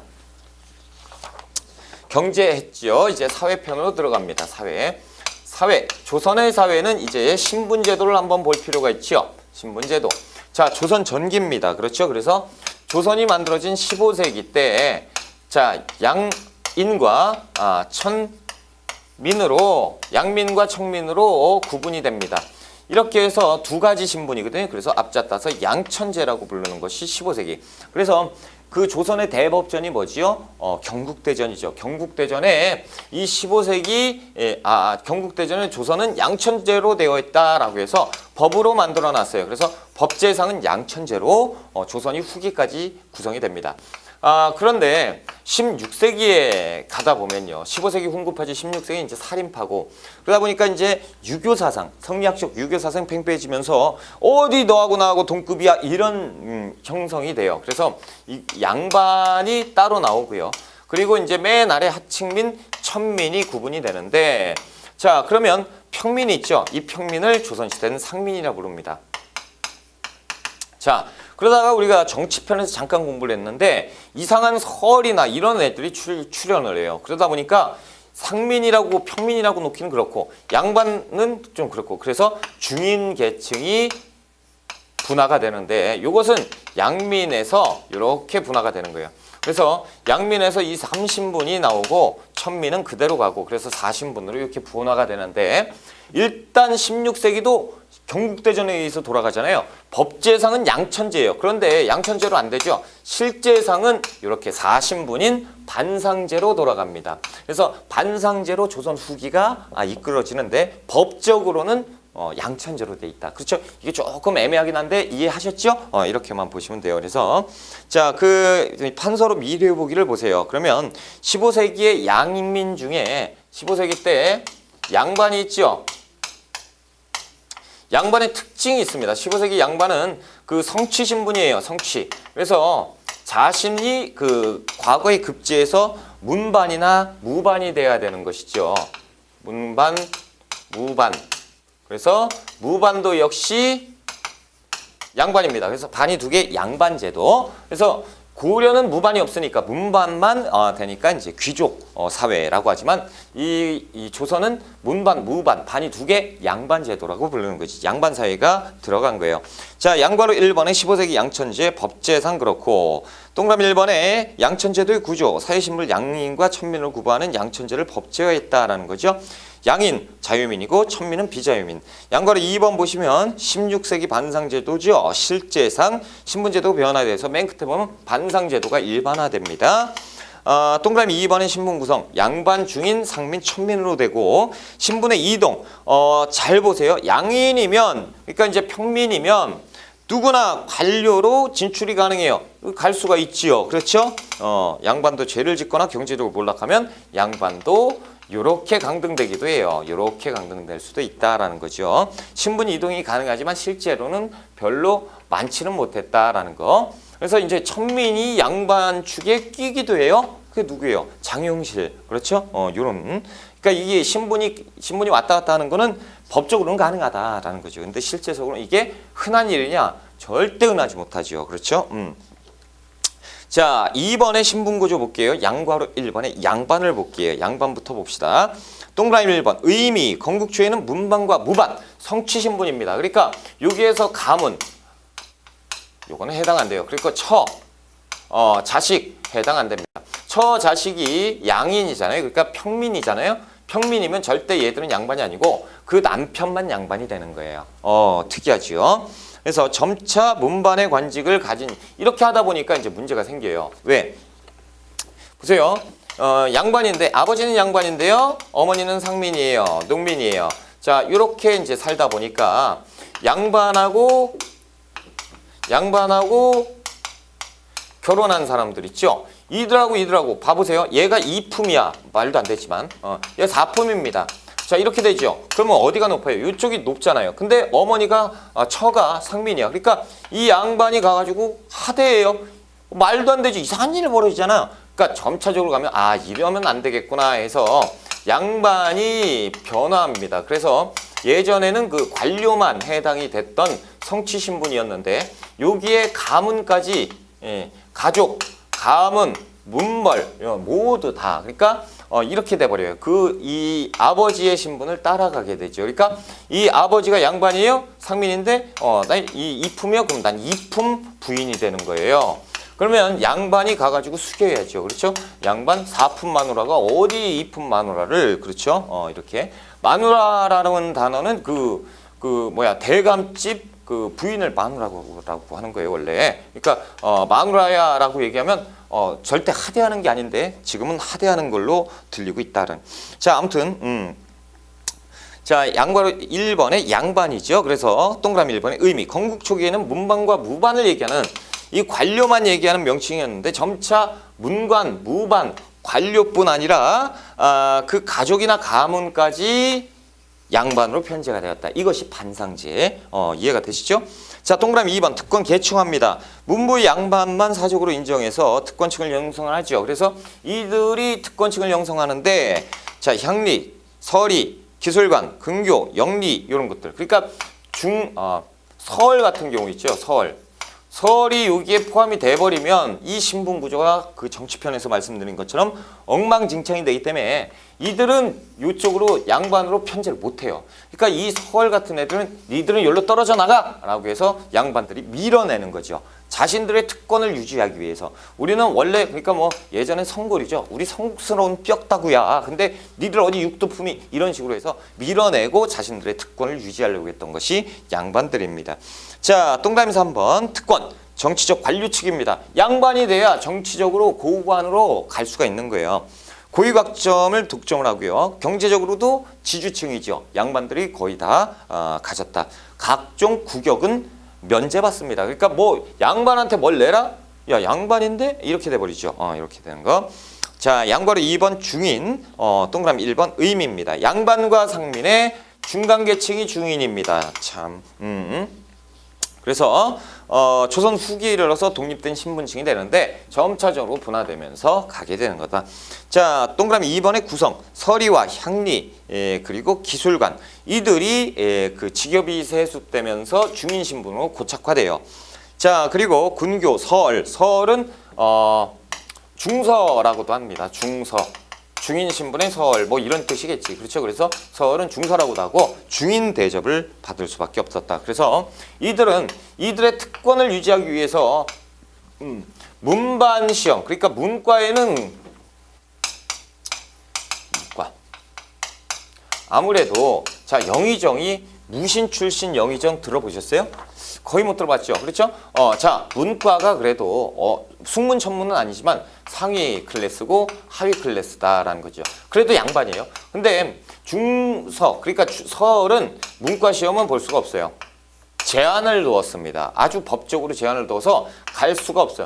경제 했죠. 이제 사회편으로 들어갑니다. 사회. 조선의 사회는 이제 신분제도를 한번 볼 필요가 있죠. 신분제도. 자, 조선 전기입니다. 그렇죠. 그래서 조선이 만들어진 15세기 때, 자, 양인과 양민과 청민으로 구분이 됩니다. 이렇게 해서 2가지 신분이거든요. 그래서 앞자 따서 양천제라고 부르는 것이 15세기. 그래서 그 조선의 대법전이 뭐지요? 경국대전이죠. 경국대전에 이 15세기 경국대전에 조선은 양천제로 되어 있다라고 해서 법으로 만들어 놨어요. 그래서 법제상은 양천제로 조선이 후기까지 구성이 됩니다. 그런데 16세기에 가다 보면요. 15세기 훈구파지 16세기 이제 살인파고 그러다 보니까 이제 유교사상, 성리학적 유교사상 팽배해지면서 어디 너하고 나하고 동급이야 이런 형성이 돼요. 그래서 이 양반이 따로 나오고요. 그리고 이제 맨 아래 하층민, 천민이 구분이 되는데 자, 그러면 평민이 있죠. 이 평민을 조선시대는 상민이라 부릅니다. 자, 그러다가 우리가 정치편에서 잠깐 공부를 했는데 이상한 설이나 이런 애들이 출연을 해요. 그러다 보니까 상민이라고 평민이라고 놓기는 그렇고 양반은 좀 그렇고 그래서 중인 계층이 분화가 되는데 이것은 양민에서 이렇게 분화가 되는 거예요. 그래서 양민에서 이 3신분이 나오고 천민은 그대로 가고 그래서 4신분으로 이렇게 분화가 되는데 일단 16세기도 경국대전에 의해서 돌아가잖아요. 법제상은 양천제예요. 그런데 양천제로 안 되죠. 실제상은 이렇게 4신분인 반상제로 돌아갑니다. 그래서 반상제로 조선 후기가 이끌어지는데 법적으로는 양천제로 돼 있다. 그렇죠? 이게 조금 애매하긴 한데 이해하셨죠? 이렇게만 보시면 돼요. 그래서 자, 그 판서로 미래 보기를 보세요. 그러면 15세기의 양민 중에 15세기 때 양반이 있죠? 양반의 특징이 있습니다. 15세기 양반은 그 성취 신분이에요. 성취. 그래서 자신이 그 과거의 급제에서 문반이나 무반이 돼야 되는 것이죠. 문반, 무반. 그래서 무반도 역시 양반입니다. 그래서 반이 두 개 양반제도. 그래서 고려는 무반이 없으니까 문반만 되니까 이제 귀족 사회라고 하지만 이 조선은 문반, 무반, 반이 두 개 양반제도라고 부르는 거지. 양반 사회가 들어간 거예요. 자, 양과로 1번에 15세기 양천제 법제상 그렇고 동그라미 1번에 양천제도의 구조, 사회신분 양인과 천민을 구분하는 양천제를 법제화했다라는 거죠. 양인 자유민이고 천민은 비자유민. 양과로 2번 보시면 16세기 반상제도죠. 실제상 신분제도가 변화돼서 맨 끝에 보면 반상제도가 일반화됩니다. 동그라미 2번은 신분 구성 양반, 중인, 상민, 천민으로 되고 신분의 이동 잘 보세요. 양인이면 그러니까 이제 평민이면 누구나 관료로 진출이 가능해요. 갈 수가 있지요. 그렇죠? 양반도 죄를 짓거나 경제적으로 몰락하면 양반도 요렇게 강등되기도 해요. 요렇게 강등될 수도 있다라는 거죠. 신분 이동이 가능하지만 실제로는 별로 많지는 못했다라는 거. 그래서 이제 천민이 양반 축에 끼기도 해요. 그게 누구예요? 장용실. 그렇죠? 요런. 그러니까 이게 신분이 왔다 갔다 하는 거는 법적으로는 가능하다라는 거죠. 근데 실제적으로 이게 흔한 일이냐? 절대 흔하지 못하죠. 그렇죠? 자, 2번의 신분구조 볼게요. 양과로 1번의 양반을 볼게요. 양반부터 봅시다. 동그라미 1번 의미, 건국초에는 문반과 무반, 성취신분입니다. 그러니까 여기에서 가문, 요거는 해당 안 돼요. 그러니까 자식 해당 안 됩니다. 자식이 양인이잖아요. 그러니까 평민이잖아요. 평민이면 절대 얘들은 양반이 아니고 그 남편만 양반이 되는 거예요. 특이하죠. 그래서 점차 문반의 관직을 가진 이렇게 하다 보니까 이제 문제가 생겨요. 왜? 보세요. 양반인데 아버지는 양반인데요. 어머니는 상민이에요. 농민이에요. 자, 이렇게 이제 살다 보니까 양반하고 결혼한 사람들 있죠. 이들하고 봐보세요. 얘가 2품이야. 말도 안 되지만 얘 4품입니다. 자, 이렇게 되죠. 그러면 어디가 높아요? 이쪽이 높잖아요. 근데 어머니가 처가 상민이야. 그러니까 이 양반이 가가지고 하대예요. 말도 안 되지. 이상한 일이 벌어지잖아. 그러니까 점차적으로 가면 이러면 안 되겠구나 해서 양반이 변화합니다. 그래서 예전에는 그 관료만 해당이 됐던 성취 신분이었는데 여기에 가문까지 가족, 가문, 문벌 모두 다 그러니까 이렇게 돼버려요. 이 아버지의 신분을 따라가게 되죠. 그러니까 이 아버지가 양반이에요. 상민인데 난 이 이품이요. 그럼 난 이품 부인이 되는 거예요. 그러면 양반이 가가지고 숙여야죠. 그렇죠? 양반 4품 마누라가 어디 2품 마누라를 그렇죠? 이렇게 마누라라는 단어는 대감집 그 부인을 마누라고 하는 거예요, 원래. 그러니까 마누라야라고 얘기하면 절대 하대하는 게 아닌데 지금은 하대하는 걸로 들리고 있다는. 자, 아무튼 자, 양과로 1번의 양반이죠. 그래서 동그라미 1번의 의미. 건국 초기에는 문반과 무반을 얘기하는 이 관료만 얘기하는 명칭이었는데 점차 문관, 무반, 관료뿐 아니라 그 가족이나 가문까지 양반으로 편제가 되었다. 이것이 반상제. 이해가 되시죠? 자, 동그라미 2번 특권 계층화입니다. 문부 양반만 사적으로 인정해서 특권층을 형성을 하죠. 그래서 이들이 특권층을 형성하는데 자, 향리, 서리, 기술관, 근교, 영리 이런 것들. 그러니까 서울 같은 경우 있죠. 서울이 여기에 포함이 돼버리면 이 신분 구조가 그 정치편에서 말씀드린 것처럼 엉망진창이 되기 때문에 이들은 이쪽으로 양반으로 편제를 못해요. 그러니까 이 서울 같은 애들은 니들은 여기로 떨어져 나가! 라고 해서 양반들이 밀어내는 거죠. 자신들의 특권을 유지하기 위해서. 우리는 원래 그러니까 예전엔 성골이죠. 우리 성스러운 뼈다구야. 근데 니들 어디 육두품이 이런 식으로 해서 밀어내고 자신들의 특권을 유지하려고 했던 것이 양반들입니다. 자, 동그라미 3번 특권. 정치적 관료 측입니다. 양반이 돼야 정치적으로 고관으로 갈 수가 있는 거예요. 고위각점을 독점을 하고요. 경제적으로도 지주층이죠. 양반들이 거의 다 가졌다. 각종 국역은 면제받습니다. 그러니까 뭐 양반한테 뭘 내라? 야, 양반인데? 이렇게 돼버리죠. 이렇게 되는 거. 자, 양괄호 2번 중인, 동그라미 1번 의미입니다. 양반과 상민의 중간계층이 중인입니다. 참. 그래서 조선 후기에 이르러서 독립된 신분층이 되는데 점차적으로 분화되면서 가게 되는 거다. 자, 동그라미 2번의 구성, 서리와 향리, 그리고 기술관, 이들이 그 직업이 세습되면서 중인 신분으로 고착화돼요. 자, 그리고 군교, 서얼은 중서라고도 합니다. 중서. 중인 신분의 서얼 뭐 이런 뜻이겠지. 그렇죠. 그래서 서얼은 중서라고도 하고 중인 대접을 받을 수밖에 없었다. 그래서 이들의 특권을 유지하기 위해서 문반 시험, 그러니까 문과에는 문과 아무래도 자, 영의정이 무신 출신 영의정 들어보셨어요? 거의 못 들어봤죠. 그렇죠? 자, 문과가 그래도 숙문 천문은 아니지만 상위 클래스고 하위 클래스다라는 거죠. 그래도 양반이에요. 근데 중서, 그러니까 서울은 문과 시험은 볼 수가 없어요. 제한을 두었습니다. 아주 법적으로 제한을 두어서 갈 수가 없어요.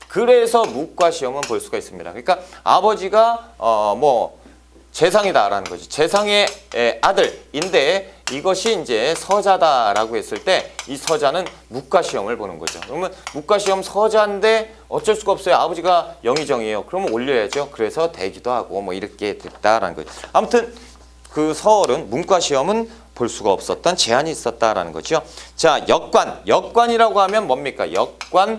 그래서 문과 시험은 볼 수가 있습니다. 그러니까 아버지가 뭐 재상이다라는 거지. 재상의 아들인데 이것이 이제 서자다라고 했을 때 이 서자는 문과 시험을 보는 거죠. 그러면 문과 시험 서자인데 어쩔 수가 없어요. 아버지가 영의정이에요. 그러면 올려야죠. 그래서 되기도 하고 뭐 이렇게 됐다라는 거죠. 아무튼 그 서얼은 문과 시험은 볼 수가 없었던 제한이 있었다라는 거죠. 자, 역관이라고 하면 뭡니까? 역관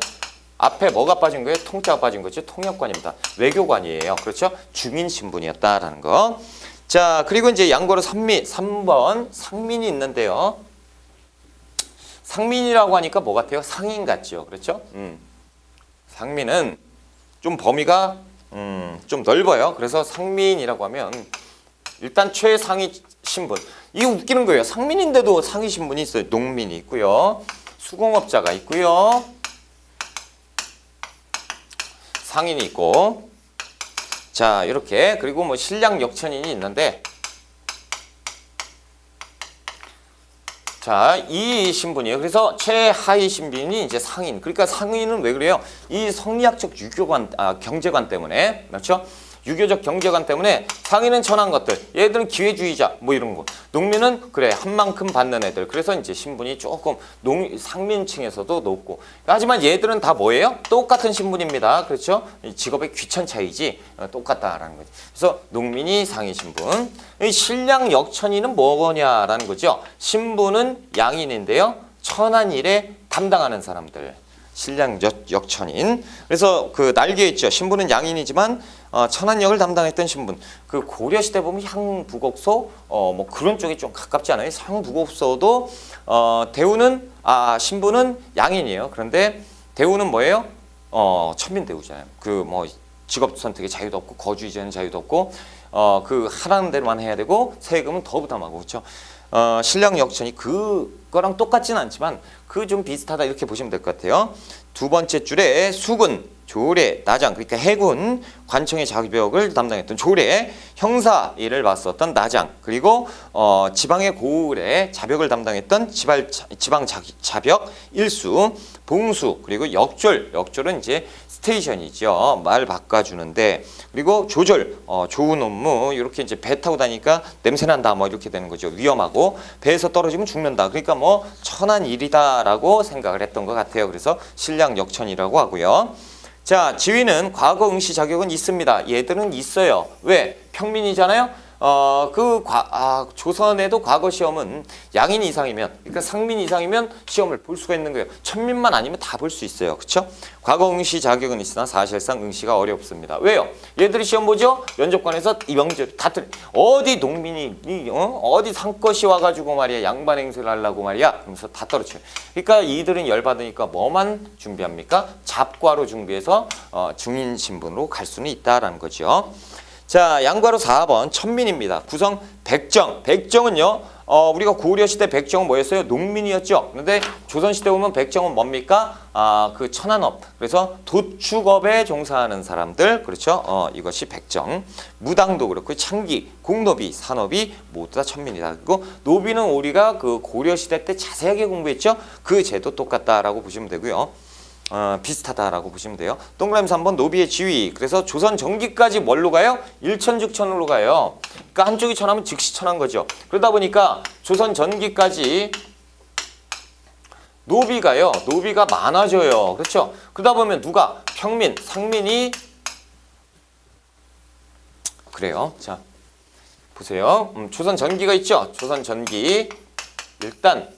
앞에 뭐가 빠진 거예요? 통자가 빠진 거죠. 통역관입니다. 외교관이에요. 그렇죠? 중인 신분이었다라는 거. 자, 그리고 이제 양괄호 3번 상민이 있는데요. 상민이라고 하니까 뭐 같아요? 상인 같죠. 그렇죠? 상민은 좀 범위가 좀 넓어요. 그래서 상민이라고 하면 일단 최상위 신분. 이게 웃기는 거예요. 상민인데도 상위 신분이 있어요. 농민이 있고요. 수공업자가 있고요. 상인이 있고. 자, 이렇게. 그리고 뭐 신량 역천인이 있는데 자, 이 신분이에요. 그래서 최하위 신분이 이제 상인. 그러니까 상인은 왜 그래요? 이 성리학적 유교관, 경제관 때문에. 그렇죠? 유교적 경제관 때문에 상인은 천한 것들. 얘들은 기회주의자 뭐 이런 거. 농민은 그래 한 만큼 받는 애들. 그래서 이제 신분이 조금 상민층에서도 높고. 하지만 얘들은 다 뭐예요? 똑같은 신분입니다. 그렇죠? 직업의 귀천 차이지 똑같다라는 거죠. 그래서 농민이 상위 신분. 신량 역천인은 뭐냐라는 거죠. 신분은 양인인데요. 천한 일에 담당하는 사람들. 신량 역천인. 그래서 그 날개 있죠. 신분은 양인이지만 천한역을 담당했던 신분. 그 고려시대 보면 향부곡소 뭐 그런 쪽이 좀 가깝지 않아요? 향부곡소도 대우는 신분은 양인이에요. 그런데 대우는 뭐예요? 천민대우잖아요. 그 뭐 직업 선택의 자유도 없고 거주 이전의 자유도 없고 그 하라는 대로만 해야 되고 세금은 더 부담하고 그렇죠. 신량 역천이 그거랑 똑같지는 않지만 그 좀 비슷하다 이렇게 보시면 될 것 같아요. 두 번째 줄에 수군, 조례, 나장 그러니까 해군, 관청의 자격을 담당했던 조례, 형사 일을 맡았던 나장 그리고 지방의 고을의 자벽을 담당했던 지방 자벽 일수, 봉수 그리고 역졸은 이제 스테이션이죠. 말 바꿔주는데 그리고 조절, 좋은 업무 이렇게 이제 배 타고 다니까 냄새 난다 뭐 이렇게 되는 거죠. 위험하고 배에서 떨어지면 죽는다. 그러니까 뭐 천한 일이다라고 생각을 했던 것 같아요. 그래서 신량 역천이라고 하고요. 자, 지위는 과거 응시 자격은 있습니다. 얘들은 있어요. 왜? 평민이잖아요. 조선에도 과거 시험은 양인 이상이면, 그러니까 상민 이상이면 시험을 볼 수가 있는 거예요. 천민만 아니면 다 볼 수 있어요. 그렇죠? 과거 응시 자격은 있으나 사실상 응시가 어렵습니다. 왜요? 얘들이 시험 보죠? 면접관에서 이 명절 다 어디 농민이 어디 상것이 와가지고 말이야 양반 행세를 하려고 말이야 그러면서 다 떨어져요. 그러니까 이들은 열받으니까 뭐만 준비합니까? 잡과로 준비해서 중인 신분으로 갈 수는 있다라는 거죠. 자, 양과로 4번 천민입니다. 구성 백정. 백정은요. 우리가 고려시대 백정은 뭐였어요? 농민이었죠. 그런데 조선시대 오면 백정은 뭡니까? 그 천한업. 그래서 도축업에 종사하는 사람들. 그렇죠? 이것이 백정. 무당도 그렇고 창기, 공노비, 산업이 모두 다 천민이다. 그리고 노비는 우리가 그 고려시대 때 자세하게 공부했죠. 그 제도 똑같다라고 보시면 되고요. 비슷하다라고 보시면 돼요. 동그라미 3번 노비의 지위. 그래서 조선 전기까지 뭘로 가요? 일천즉천으로 가요. 그러니까 한쪽이 천하면 즉시 천한 거죠. 그러다 보니까 조선 전기까지 노비가요. 노비가 많아져요. 그렇죠? 그러다 보면 누가? 평민, 상민이 그래요. 자, 보세요. 조선 전기가 있죠? 조선 전기. 일단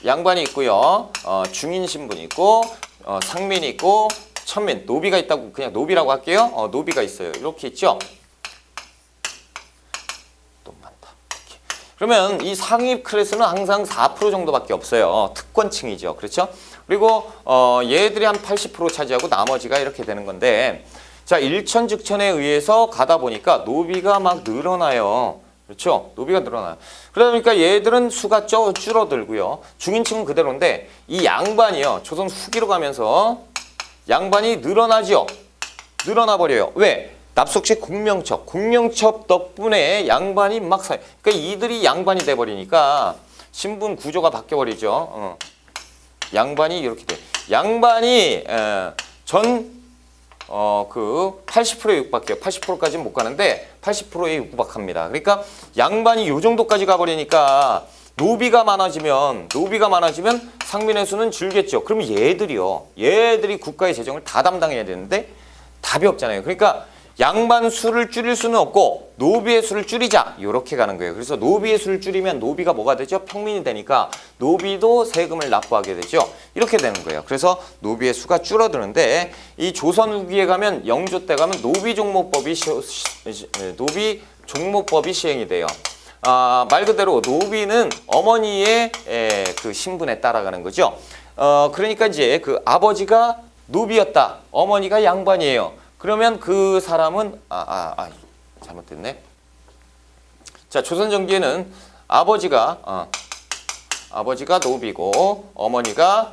양반이 있고요. 중인 신분이 있고 상민이 있고 천민, 노비가 있다고 그냥 노비라고 할게요. 노비가 있어요. 이렇게 있죠. 또 많다. 이렇게. 그러면 이 상위 클래스는 항상 4% 정도밖에 없어요. 특권층이죠. 그렇죠? 그리고 얘들이 한 80% 차지하고 나머지가 이렇게 되는 건데 자, 일천즉천에 의해서 가다 보니까 노비가 막 늘어나요. 그렇죠? 노비가 늘어나요. 그러다 보니까 얘들은 수가 줄어들고요. 중인층은 그대로인데 이 양반이요. 조선 후기로 가면서 양반이 늘어나죠. 늘어나 버려요. 왜? 납속시 공명첩. 공명첩 덕분에 양반이 막 사요. 그러니까 이들이 양반이 돼버리니까 신분 구조가 바뀌어버리죠. 양반이 이렇게 돼. 양반이 그 80%에 육박해요. 80%까지는 못 가는데 80%에 육박합니다. 그러니까 양반이 요 정도까지 가버리니까 노비가 많아지면 상민의 수는 줄겠죠. 그러면 얘들이 국가의 재정을 다 담당해야 되는데 답이 없잖아요. 그러니까 양반 수를 줄일 수는 없고 노비의 수를 줄이자 이렇게 가는 거예요. 그래서 노비의 수를 줄이면 노비가 뭐가 되죠? 평민이 되니까 노비도 세금을 납부하게 되죠. 이렇게 되는 거예요. 그래서 노비의 수가 줄어드는데 이 조선 후기에 가면 영조 때 가면 노비 종목법이 시행이 돼요. 말 그대로 노비는 어머니의 그 신분에 따라가는 거죠. 그러니까 이제 그 아버지가 노비였다. 어머니가 양반이에요. 그러면 그 사람은 잘못됐네. 자, 조선 전기에는 아버지가 노비고 어머니가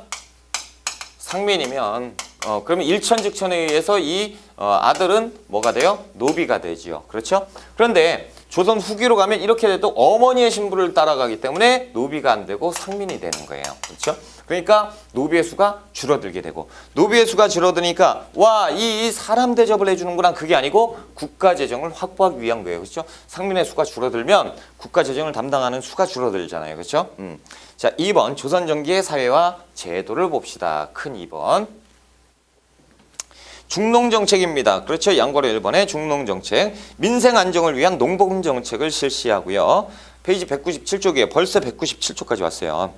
상민이면 그러면 일천즉천에 의해서 이 아들은 뭐가 돼요? 노비가 되지요. 그렇죠? 그런데 조선 후기로 가면 이렇게 돼도 어머니의 신분을 따라가기 때문에 노비가 안 되고 상민이 되는 거예요. 그렇죠? 그러니까 노비의 수가 줄어들게 되고 노비의 수가 줄어드니까 이 사람 대접을 해주는구나 그게 아니고 국가 재정을 확보하기 위한 거예요. 그렇죠? 상민의 수가 줄어들면 국가 재정을 담당하는 수가 줄어들잖아요. 그렇죠? 자, 2번 조선 전기의 사회와 제도를 봅시다. 큰 2번. 중농정책입니다. 그렇죠? 양과로 1번의 중농정책. 민생 안정을 위한 농복음 정책을 실시하고요. 페이지 197쪽이에요. 벌써 197쪽까지 왔어요.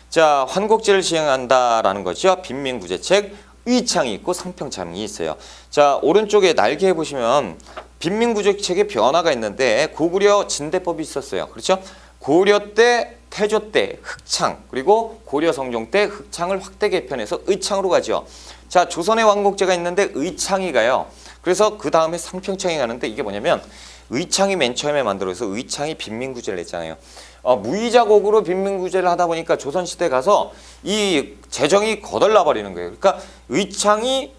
자, 환곡제를 시행한다라는 거죠. 빈민구제책, 의창이 있고 상평창이 있어요. 자, 오른쪽에 날개에 보시면 빈민구제책의 변화가 있는데 고구려 진대법이 있었어요. 그렇죠? 고려 때, 태조 때 흑창, 그리고 고려 성종 때 흑창을 확대 개편해서 의창으로 가죠. 자, 조선의 완곡제가 있는데 의창이 가요. 그래서 그 다음에 상평창이 가는데 이게 뭐냐면 의창이 맨 처음에 만들어서 의창이 빈민구제를 했잖아요. 무이자곡으로 빈민구제를 하다 보니까 조선시대 가서 이 재정이 거덜나 버리는 거예요. 그러니까 의창이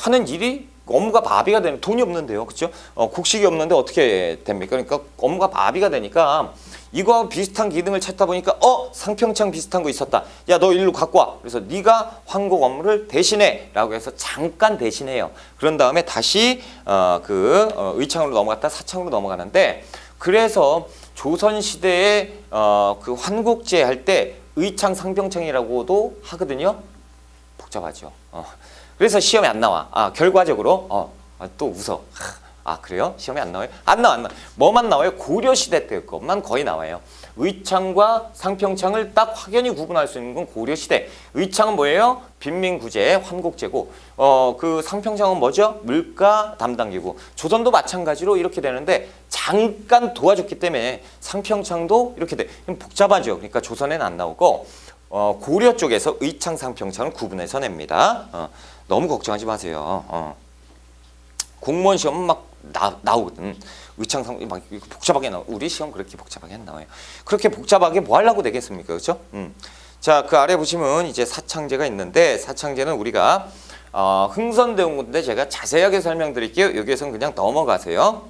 하는 일이 업무가 마비가 되는, 돈이 없는데요. 그렇죠? 국식이 없는데 어떻게 됩니까? 그러니까 업무가 마비가 되니까 이거하고 비슷한 기능을 찾다 보니까 상평창 비슷한 거 있었다. 야, 너 일로 갖고 와. 그래서 네가 환곡 업무를 대신해 라고 해서 잠깐 대신해요. 그런 다음에 다시 의창으로 넘어갔다 사창으로 넘어가는데, 그래서 조선시대에 그 환곡제 할 때 의창 상평창이라고도 하거든요. 복잡하죠. 그래서 시험에 안 나와. 결과적으로 또 웃어. 그래요? 시험에 안 나와요? 안 나와. 뭐만 나와요? 고려시대 때 것만 거의 나와요. 의창과 상평창을 딱 확연히 구분할 수 있는 건 고려시대. 의창은 뭐예요? 빈민구제, 환곡제고, 그 상평창은 뭐죠? 물가 담당기구. 조선도 마찬가지로 이렇게 되는데 잠깐 도와줬기 때문에 상평창도 이렇게 돼. 복잡하죠. 그러니까 조선에는 안 나오고 고려 쪽에서 의창, 상평창을 구분해서 냅니다. 너무 걱정하지 마세요. 공무원 시험은 막 나오거든. 의창성 막 복잡하게 나와. 우리 시험 그렇게 복잡하게 안 나와요. 그렇게 복잡하게 뭐 하려고 되겠습니까? 그렇죠? 자, 그 아래 보시면 이제 사창제가 있는데 사창제는 우리가 흥선대원 건데 제가 자세하게 설명드릴게요. 여기에서는 그냥 넘어가세요.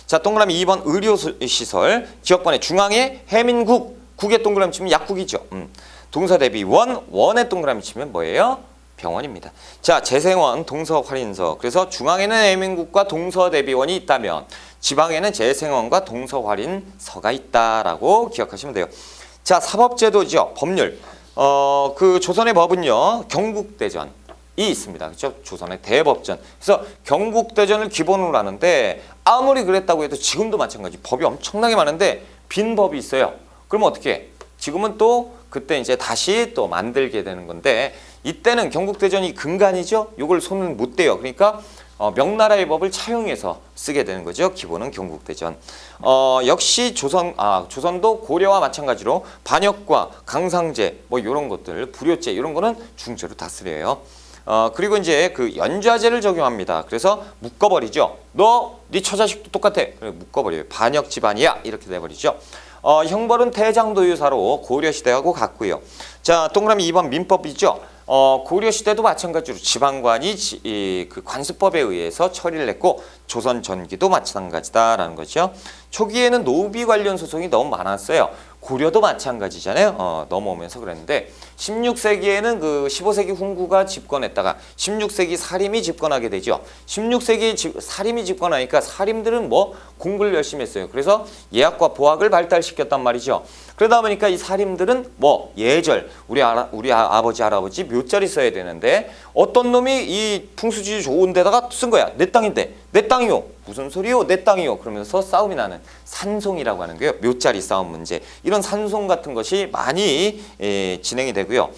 자, 동그라미 2번 의료시설 지역번에 중앙에 해민국 국에 동그라미 치면 약국이죠. 동사 대비 원에 동그라미 치면 뭐예요? 병원입니다. 자, 재생원, 동서, 활인서. 그래서 중앙에는 해민국과 동서 대비원이 있다면 지방에는 재생원과 동서, 활인서가 있다라고 기억하시면 돼요. 자, 사법제도죠. 법률. 그 조선의 법은요. 경국대전이 있습니다. 그렇죠? 조선의 대법전. 그래서 경국대전을 기본으로 하는데 아무리 그랬다고 해도 지금도 마찬가지. 법이 엄청나게 많은데 빈 법이 있어요. 그러면 어떻게 해? 지금은 또 그때 이제 다시 또 만들게 되는 건데 이때는 경국대전이 근간이죠. 이걸 손을 못 대요. 그러니까 명나라의 법을 차용해서 쓰게 되는 거죠. 기본은 경국대전. 역시 조선도 고려와 마찬가지로 반역과 강상제 뭐 이런 것들, 불효죄 이런 거는 중죄로 다스려요. 그리고 이제 그 연좌제를 적용합니다. 그래서 묶어버리죠. 네 처자식도 똑같아. 그래 묶어버려요. 반역 집안이야 이렇게 돼버리죠. 형벌은 대장도유사로 고려시대하고 같고요. 자, 동그라미 2번 민법이죠. 고려시대도 마찬가지로 지방관이 그 관습법에 의해서 처리를 했고 조선 전기도 마찬가지다라는 거죠. 초기에는 노비 관련 소송이 너무 많았어요. 고려도 마찬가지잖아요. 넘어오면서 그랬는데 16세기에는 그 15세기 훈구가 집권했다가 16세기 사림이 집권하게 되죠. 16세기 사림이 집권하니까 사림들은 뭐 공부를 열심히 했어요. 그래서 예학과 보학을 발달시켰단 말이죠. 그러다 보니까 이 사림들은 뭐 예절, 우리 아버지 할아버지 묘절이 써야 되는데 어떤 놈이 이 풍수지리 좋은 데다가 쓴 거야. 내 땅인데 내 땅이요. 무슨 소리요? 내 땅이요. 그러면서 싸움이 나는 산송이라고 하는 거예요. 묘자리 싸움 문제. 이런 산송 같은 것이 많이 진행이 되고요.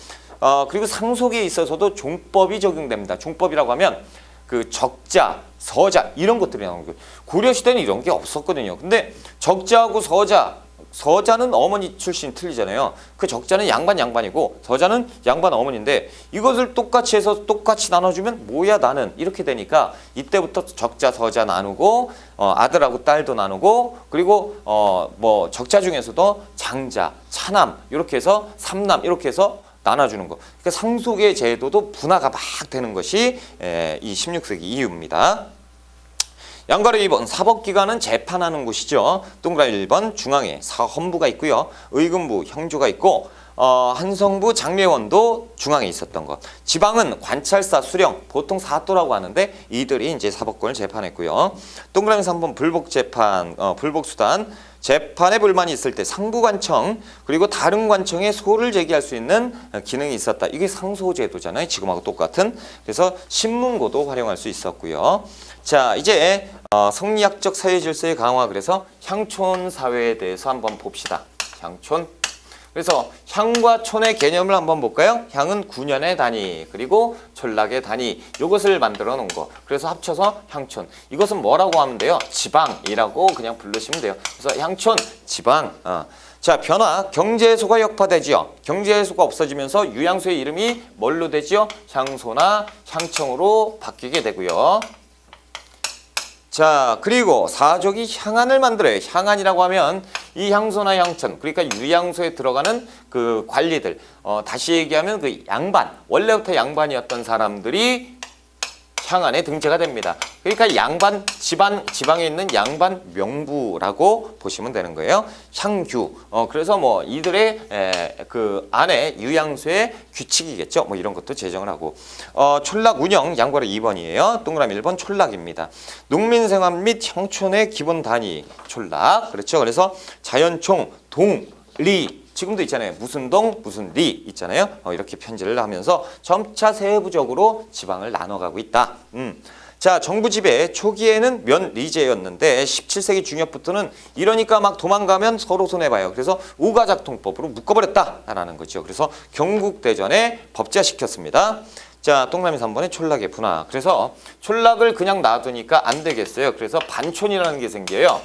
그리고 상속에 있어서도 종법이 적용됩니다. 종법이라고 하면 그 적자, 서자 이런 것들이 나오는 거예요. 고려시대는 이런 게 없었거든요. 근데 적자하고 서자는 어머니 출신 틀리잖아요. 그 적자는 양반이고 서자는 양반 어머니인데 이것을 똑같이 해서 똑같이 나눠주면 뭐야 나는 이렇게 되니까 이때부터 적자 서자 나누고 아들하고 딸도 나누고 그리고 뭐 적자 중에서도 장자, 차남 이렇게 해서 삼남 이렇게 해서 나눠주는 거. 그러니까 상속의 제도도 분화가 막 되는 것이 이 16세기 이후입니다. 양가로 2번 사법기관은 재판하는 곳이죠. 동그라미 1번 중앙에 사헌부가 있고요. 의금부, 형조가 있고 한성부, 장례원도 중앙에 있었던 것. 지방은 관찰사, 수령, 보통 사또라고 하는데 이들이 이제 사법권을 재판했고요. 동그라미 3번 불복재판, 불복수단. 재판에 불만이 있을 때 상부관청 그리고 다른 관청에 소를 제기할 수 있는 기능이 있었다. 이게 상소제도잖아요. 지금하고 똑같은. 그래서 신문고도 활용할 수 있었고요. 자, 이제 성리학적 사회질서의 강화. 그래서 향촌 사회에 대해서 한번 봅시다. 향촌. 그래서 향과 촌의 개념을 한번 볼까요? 향은 9년의 단위, 그리고 촌락의 단위, 이것을 만들어 놓은 거. 그래서 합쳐서 향촌. 이것은 뭐라고 하면 돼요? 지방이라고 그냥 부르시면 돼요. 그래서 향촌, 지방. 자, 변화. 경제소가 역파되지요. 경제소가 없어지면서 유양소의 이름이 뭘로 되지요? 향소나 향청으로 바뀌게 되고요. 자, 그리고 사족이 향안을 만들어요. 향안이라고 하면 이 향소나 향천, 그러니까 유양소에 들어가는 그 관리들, 다시 얘기하면 그 양반, 원래부터 양반이었던 사람들이 향안에 등재가 됩니다. 그러니까 양반, 지방에 있는 양반 명부라고 보시면 되는 거예요. 향규. 그래서 뭐 이들의 그 안에 유양소의 규칙이겠죠. 뭐 이런 것도 제정을 하고. 촌락 운영 양괄호 2번이에요. 동그라미 1번 촌락입니다. 농민생활 및 형촌의 기본 단위 촌락. 그렇죠. 그래서 자연총, 동, 리. 지금도 있잖아요. 무슨 동, 무슨 리 있잖아요. 이렇게 편제를 하면서 점차 세부적으로 지방을 나눠가고 있다. 자, 정부 지배 초기에는 면리제였는데 17세기 중엽부터는 이러니까 막 도망가면 서로 손해봐요. 그래서 우가작통법으로 묶어버렸다라는 거죠. 그래서 경국대전에 법제화시켰습니다. 자, 동그라미 3번에 촌락의 분화. 그래서 촌락을 그냥 놔두니까 안 되겠어요. 그래서 반촌이라는 게 생겨요.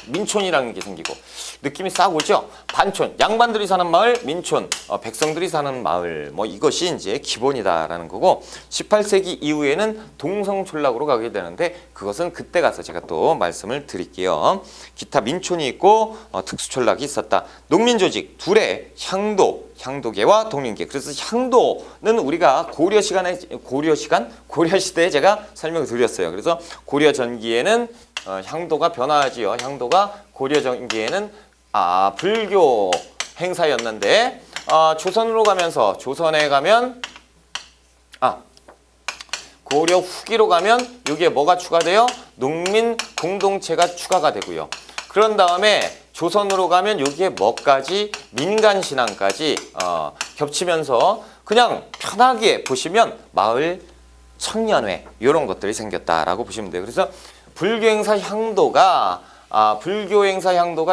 민촌이라는 게 생기고 느낌이 싹 오죠. 반촌, 양반들이 사는 마을, 민촌, 백성들이 사는 마을, 뭐 이것이 이제 기본이다라는 거고 18세기 이후에는 동성촌락으로 가게 되는데 그것은 그때 가서 제가 또 말씀을 드릴게요. 기타 민촌이 있고 특수촌락이 있었다. 농민조직 둘의 향도계와 동린계. 그래서 향도는 우리가 고려 시대에 제가 설명을 드렸어요. 그래서 고려 전기에는 향도가 변화하지요. 향도가 고려 전기에는 불교 행사였는데 조선으로 가면서 조선에 가면 고려 후기로 가면 여기에 뭐가 추가돼요? 농민 공동체가 추가가 되고요. 그런 다음에 조선으로 가면 여기에 뭐까지 민간 신앙까지 겹치면서 그냥 편하게 보시면 마을 청년회 이런 것들이 생겼다라고 보시면 돼요. 그래서 불교 행사 향도가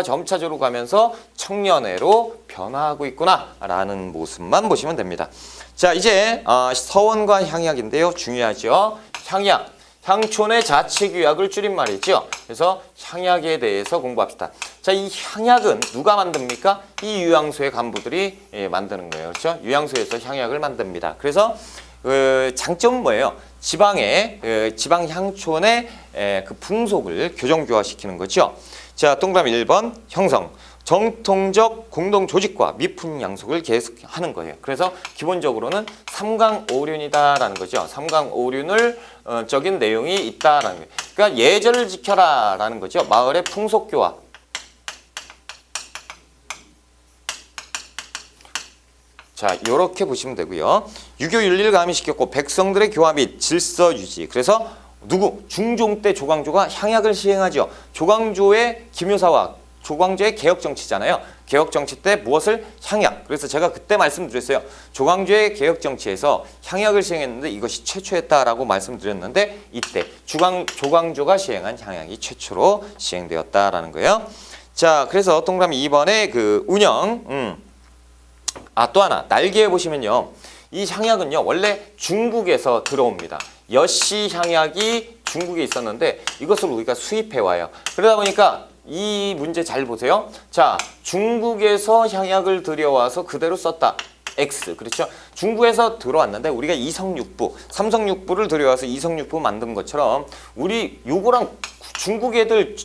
점차적으로 가면서 청년회로 변화하고 있구나라는 모습만 보시면 됩니다. 자, 이제 서원과 향약인데요. 중요하죠. 향약, 향촌의 자치규약을 줄임말이죠. 그래서 향약에 대해서 공부합시다. 자, 이 향약은 누가 만듭니까? 이 유양소의 간부들이 만드는 거예요. 그렇죠? 유양소에서 향약을 만듭니다. 그래서 장점은 뭐예요? 지방 향촌의 그 풍속을 교정교화시키는 거죠. 자, 동그라미 1번 형성. 정통적 공동 조직과 미풍 양속을 계속하는 거예요. 그래서 기본적으로는 삼강오륜이다라는 거죠. 삼강오륜을 적인 내용이 있다라는 거예요. 그러니까 예절을 지켜라라는 거죠. 마을의 풍속 교화. 자, 이렇게 보시면 되고요. 유교 윤리를 가미시켰고 백성들의 교화 및 질서 유지. 그래서 중종 때 조광조가 향약을 시행하죠. 조광조의 기묘사와 조광조의 개혁정치잖아요. 개혁정치 때 무엇을? 향약. 그래서 제가 그때 말씀드렸어요. 조광조의 개혁정치에서 향약을 시행했는데 이것이 최초였다라고 말씀드렸는데 이때 조광조가 시행한 향약이 최초로 시행되었다라는 거예요. 자, 그래서 동그라미 2번에 그 운영. 또 하나 날개에 보시면요. 이 향약은요. 원래 중국에서 들어옵니다. 여씨 향약이 중국에 있었는데 이것을 우리가 수입해 와요. 그러다 보니까 이 문제 잘 보세요. 자, 중국에서 향약을 들여와서 그대로 썼다. X. 그렇죠? 중국에서 들어왔는데 우리가 이성육부, 삼성육부를 들여와서 이성육부 만든 것처럼 우리 요거랑 중국 애들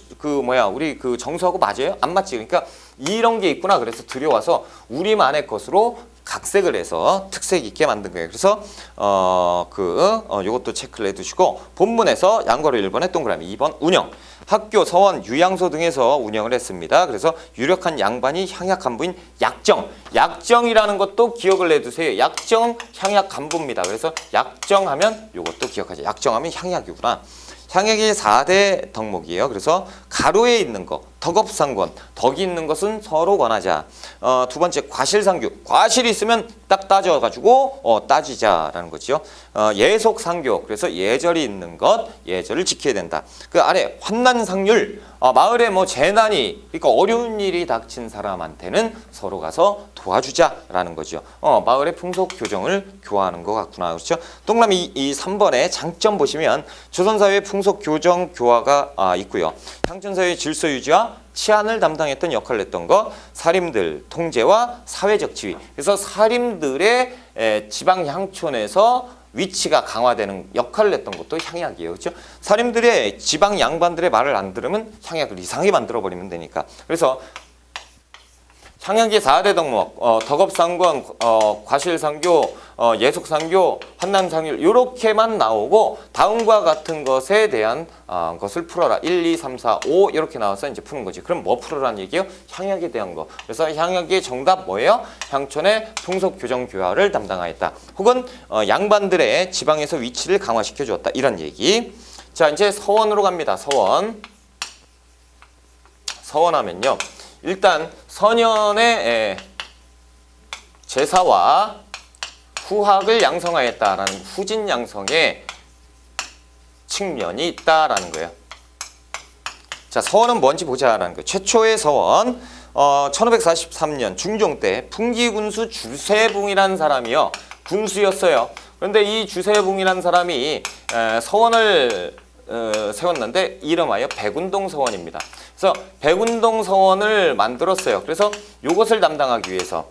우리 그 정서하고 맞아요? 안 맞지? 그러니까 이런 게 있구나. 그래서 들여와서 우리만의 것으로 각색을 해서 특색 있게 만든 거예요. 그래서 요것도 체크를 해두시고 본문에서 양거로 1번에 동그라미 2번 운영. 학교, 서원, 유양소 등에서 운영을 했습니다. 그래서 유력한 양반이 향약 간부인 약정. 약정이라는 것도 기억을 해두세요. 약정, 향약 간부입니다. 그래서 약정하면 요것도 기억하죠. 약정하면 향약이구나. 향약의 4대 덕목이에요. 그래서 가로에 있는 거, 덕업상권, 덕이 있는 것은 서로 권하자. 두 번째 과실상규, 과실이 있으면 딱 따져가지고 따지자라는 거죠. 예속상교, 그래서 예절이 있는 것, 예절을 지켜야 된다. 그 아래 환난상률, 마을에 뭐 재난이, 그러니까 어려운 일이 닥친 사람한테는 서로 가서 도와주자라는 거죠. 마을의 풍속 교정을 교화하는 것 같구나. 그렇죠? 동그라미 3번에 장점 보시면 조선사회의 풍속 교정 교화가 있고요. 향촌사회의 질서 유지와 치안을 담당했던 역할을 했던 것, 사림들 통제와 사회적 지위. 그래서 사림들의 지방 향촌에서 위치가 강화되는 역할을 했던 것도 향약이에요. 그렇죠? 사림들의 지방 양반들의 말을 안 들으면 향약을 이상하게 만들어버리면 되니까. 그래서 향약의 4대 덕목, 덕업상권, 과실상교, 예속상교, 환난상률 이렇게만 나오고 다음과 같은 것에 대한 것을 풀어라. 1, 2, 3, 4, 5 이렇게 나와서 이제 푸는 거지. 그럼 뭐 풀어라는 얘기예요? 향약에 대한 거. 그래서 향약의 정답 뭐예요? 향촌의 풍속 교정 교화를 담당하였다. 혹은 양반들의 지방에서 위치를 강화시켜 주었다. 이런 얘기. 자, 이제 서원으로 갑니다. 서원. 서원하면요. 일단 선현의 제사와 후학을 양성하였다라는 후진 양성의 측면이 있다라는 거예요. 자, 서원은 뭔지 보자라는 거예요. 최초의 서원 1543년 중종 때 풍기군수 주세붕이라는 사람이요. 군수였어요. 그런데 이 주세붕이라는 사람이 서원을 세웠는데 이름하여 백운동서원입니다. 그래서 백운동서원을 만들었어요. 그래서 요것을 담당하기 위해서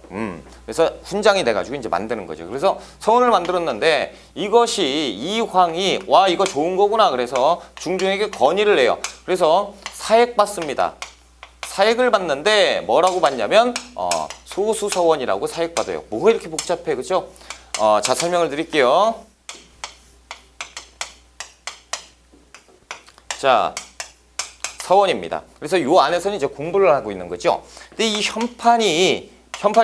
그래서 훈장이 돼가지고 이제 만드는 거죠. 그래서 서원을 만들었는데 이것이 이황이 와 이거 좋은 거구나. 그래서 중종에게 건의를 해요. 그래서 사액 받습니다. 사액을 받는데 뭐라고 받냐면 소수서원이라고 사액 받아요. 뭐가 이렇게 복잡해, 그죠? 자, 설명을 드릴게요. 자, 서원입니다. 그래서 요 안에서는 이제 공부를 하고 있는 거죠. 근데 이 현판이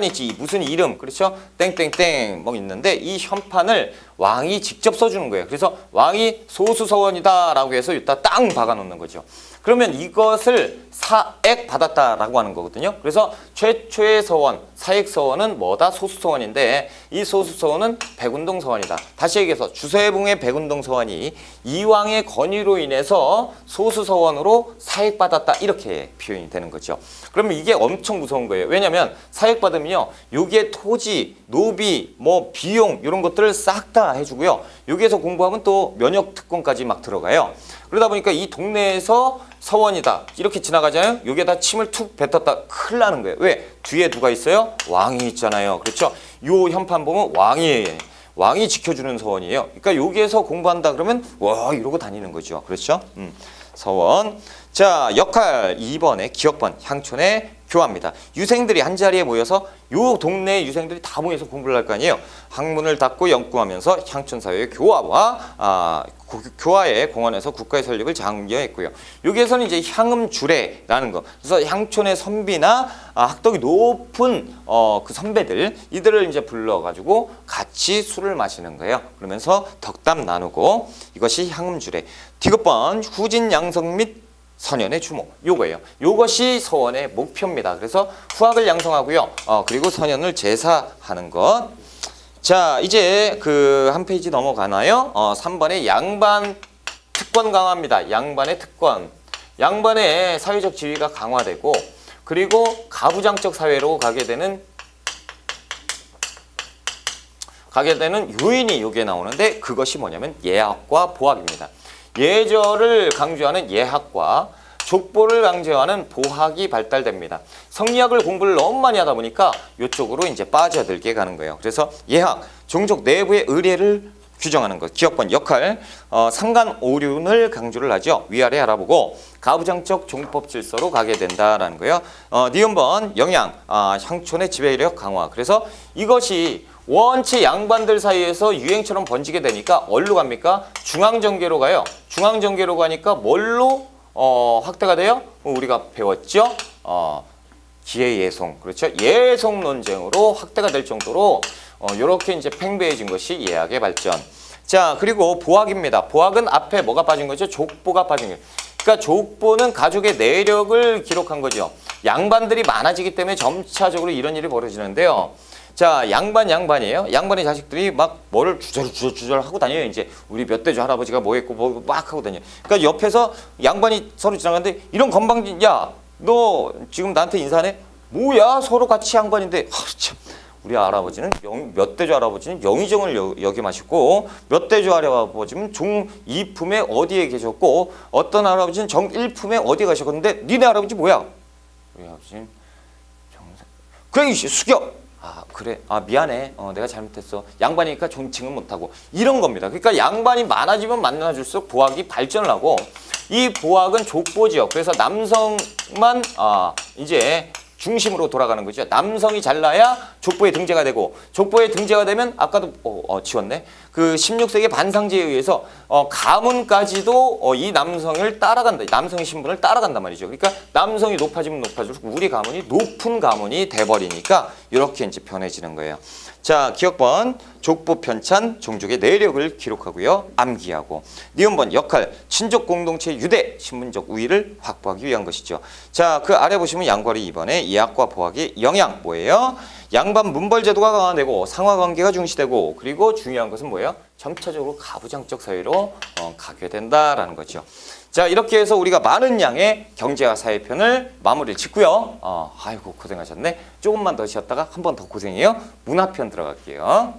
있지. 무슨 이름, 그렇죠? 땡땡땡 뭐 있는데 이 현판을 왕이 직접 써주는 거예요. 그래서 왕이 소수서원이다라고 해서 여기다 땅 박아놓는 거죠. 그러면 이것을 사액 받았다라고 하는 거거든요. 그래서 최초의 서원, 사액 서원은 뭐다? 소수서원인데 이 소수서원은 백운동서원이다. 다시 얘기해서 주서해봉의 백운동서원이 이왕의 건의로 인해서 소수서원으로 사액 받았다 이렇게 표현이 되는 거죠. 그러면 이게 엄청 무서운 거예요. 왜냐하면 사액 받으면요, 여기에 토지, 노비, 뭐 비용 이런 것들을 싹 다 해주고요. 여기에서 공부하면 또 면역 특권까지 막 들어가요. 그러다 보니까 이 동네에서 서원이다 이렇게 지나가잖아요. 여기에다 침을 툭 뱉었다 큰일 나는 거예요. 왜? 뒤에 누가 있어요? 왕이 있잖아요. 그렇죠? 요 현판 보면 왕이 지켜주는 서원이에요. 그러니까 여기에서 공부한다 그러면 와 이러고 다니는 거죠. 그렇죠? 서원. 자, 역할 2번에 기억번 향촌의 교화입니다. 유생들이 한자리에 모여서 요 동네 유생들이 다 모여서 공부를 할 거 아니에요. 학문을 닫고 연구하면서 향촌사회의 교화와 교화의 공헌에서 국가의 설립을 장려했고요. 여기에서는 이제 향음주례라는 거. 그래서 향촌의 선비나 학덕이 높은 그 선배들 이들을 이제 불러가지고 같이 술을 마시는 거예요. 그러면서 덕담 나누고 이것이 향음주례. 디귿번 후진 양성 및 선연의 주목 요거예요. 요것이 서원의 목표입니다. 그래서 후학을 양성하고요. 그리고 선연을 제사하는 것. 자, 이제 그 한 페이지 넘어가나요? 3번의 양반 특권 강화입니다. 양반의 특권. 양반의 사회적 지위가 강화되고 그리고 가부장적 사회로 가게 되는 요인이 여기에 나오는데 그것이 뭐냐면 예학과 보학입니다. 예절을 강조하는 예학과 족보를 강조하는 보학이 발달됩니다. 성리학을 공부를 너무 많이 하다 보니까 이쪽으로 이제 빠져들게 가는 거예요. 그래서 예학, 종족 내부의 의례를 규정하는 것. 기억번 역할, 상간오륜을 강조를 하죠. 위아래 알아보고 가부장적 종법 질서로 가게 된다라는 거예요. 니은번 영양, 향촌의 지배력 강화. 그래서 이것이 원체 양반들 사이에서 유행처럼 번지게 되니까 어디로 갑니까? 중앙정계로 가요. 중앙정계로 가니까 뭘로 확대가 돼요? 우리가 배웠죠? 기해예송. 그렇죠? 예송 논쟁으로 확대가 될 정도로 이렇게 이제 팽배해진 것이 예학의 발전. 자, 그리고 보학입니다. 보학은 앞에 뭐가 빠진 거죠? 족보가 빠진 거예요. 그러니까 족보는 가족의 내력을 기록한 거죠. 양반들이 많아지기 때문에 점차적으로 이런 일이 벌어지는데요. 자, 양반이에요. 양반의 자식들이 막 뭐를 주절 하고 다녀요. 이제 우리 몇 대주 할아버지가 뭐 했고 뭐 막 하고 다녀요. 그러니까 옆에서 양반이 서로 지나가는데 이런 건방진, 야, 너 지금 나한테 인사하네? 뭐야, 서로 같이 양반인데. 참. 우리 할아버지는 몇 대주 할아버지는 영의정을 역임하셨고 몇 대주 할아버지는 종 2품에 어디에 계셨고 어떤 할아버지는 정 1품에 어디에 가셨는데 니네 할아버지 뭐야? 우리 할아버지는 정상. 그래 숙여. 그래. 미안해. 내가 잘못했어. 양반이니까 존칭은 못하고. 이런 겁니다. 그러니까 양반이 많아지면 많아질수록 보학이 발전을 하고 이 보학은 족보지요. 그래서 남성만 이제 중심으로 돌아가는 거죠. 남성이 잘나야 족보에 등재가 되고 족보에 등재가 되면 아까도 지웠네. 그 16세기 반상제에 의해서 가문까지도 이 남성을 따라간다. 남성의 신분을 따라간단 말이죠. 그러니까 남성이 높아지면 높아질수록 우리 가문이 높은 가문이 돼버리니까 이렇게 이제 변해지는 거예요. 자, 기억번 족보 편찬 종족의 내력을 기록하고요. 암기하고. 니은번 역할 친족 공동체 유대 신분적 우위를 확보하기 위한 것이죠. 자, 그 아래 보시면 양괄이 2번에 예학과 보학의 영향 뭐예요? 양반 문벌 제도가 강화되고 상하관계가 중시되고 그리고 중요한 것은 뭐예요? 점차적으로 가부장적 사회로 가게 된다라는 거죠. 자, 이렇게 해서 우리가 많은 양의 경제와 사회편을 마무리를 짓고요. 아이고 고생하셨네. 조금만 더 쉬었다가 한 번 더 고생해요. 문화편 들어갈게요.